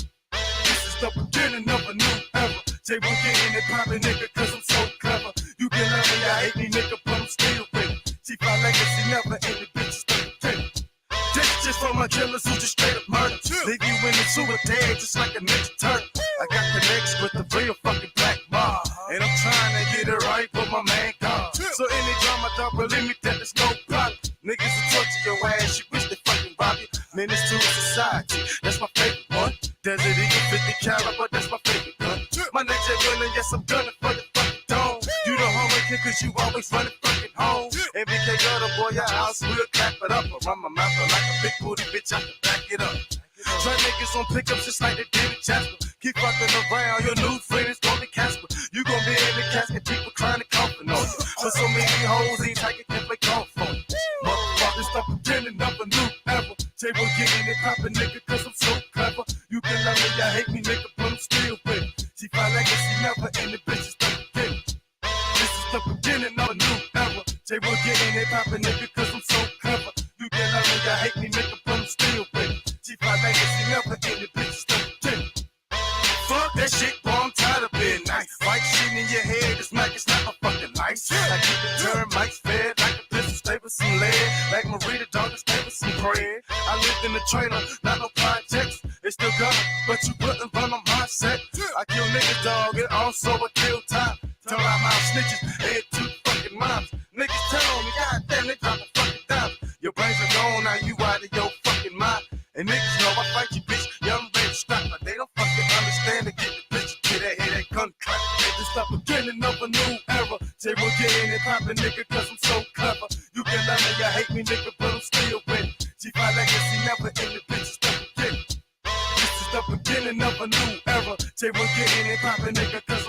This is the beginning of a new era. Jay will get in and poppin', nigga, cause I'm so clever. You can love me, I hate me, nigga, but I'm still ready. G5 legacy never ending, bitch, stop pretending. This is just for my killers who just straight up murder. Leave you in the sewer dead just like a ninja turtle. I got connections with the real fucking black mob. And I'm trying to get it right for my man God. So any drama, don't believe me that there's no problem. Niggas will torture your ass, you wish they fucking rob you. Menace to society, that's my favorite one. Desert Eagle 50 caliber, that's my favorite gun. My next gunning, yes I'm gunning for the fucking dome. You the homie kid cause you always running fucking home. MBK got a boy, your house will clap it up. I run my mouth like a big booty bitch, I can back it up. Try niggas on pickups just like they did in Jasper. Keep fucking around, your new friend is gonna be Casper. You gonna be in the casket, people trying to comfort on you. But so many hoes ain't taking can play golf for you. Motherfuckers stop pretending of a new era. Jay will get in and poppin', nigga, cause I'm so clever. You can love me, I hate me, nigga, but I'm still with it. G5 legacy never ending, bitches stop pretending. This is the beginning of a new era. Jay will get in and poppin', nigga, cause I'm so clever. You can love me, I hate me, nigga, but I'm still with it. G5 legacy never ending, bitches stop pretending. Fuck that shit, boy, I'm tired of being nice. White shit in your head, this mic is not a fucking lights. Like keep the termites fed, like a pistol stay with some lead. Like Marita dog, stay with some bread. I lived in the trailer, not no projects. It's still got but you wouldn't run on my set. I kill niggas, dog, and also I kill time. Tell out my snitches, head two fucking moms. Niggas tell me, goddamn, they drop a fucking dime. Your brains are gone, now you out of your fucking mind. And niggas know I fight you, bitch. Young ready strap, but they don't fucking understand to get the bitch to that head that gun clap. This is the beginning of a new era. Say we'll get in and poppin', nigga, cause I'm so clever. You can love me, I hate me, nigga, but I'm still winning. G5 legacy never ending, bitches the beginning. This is the beginning of a new era. Say we'll get in and poppin', nigga, cause I'm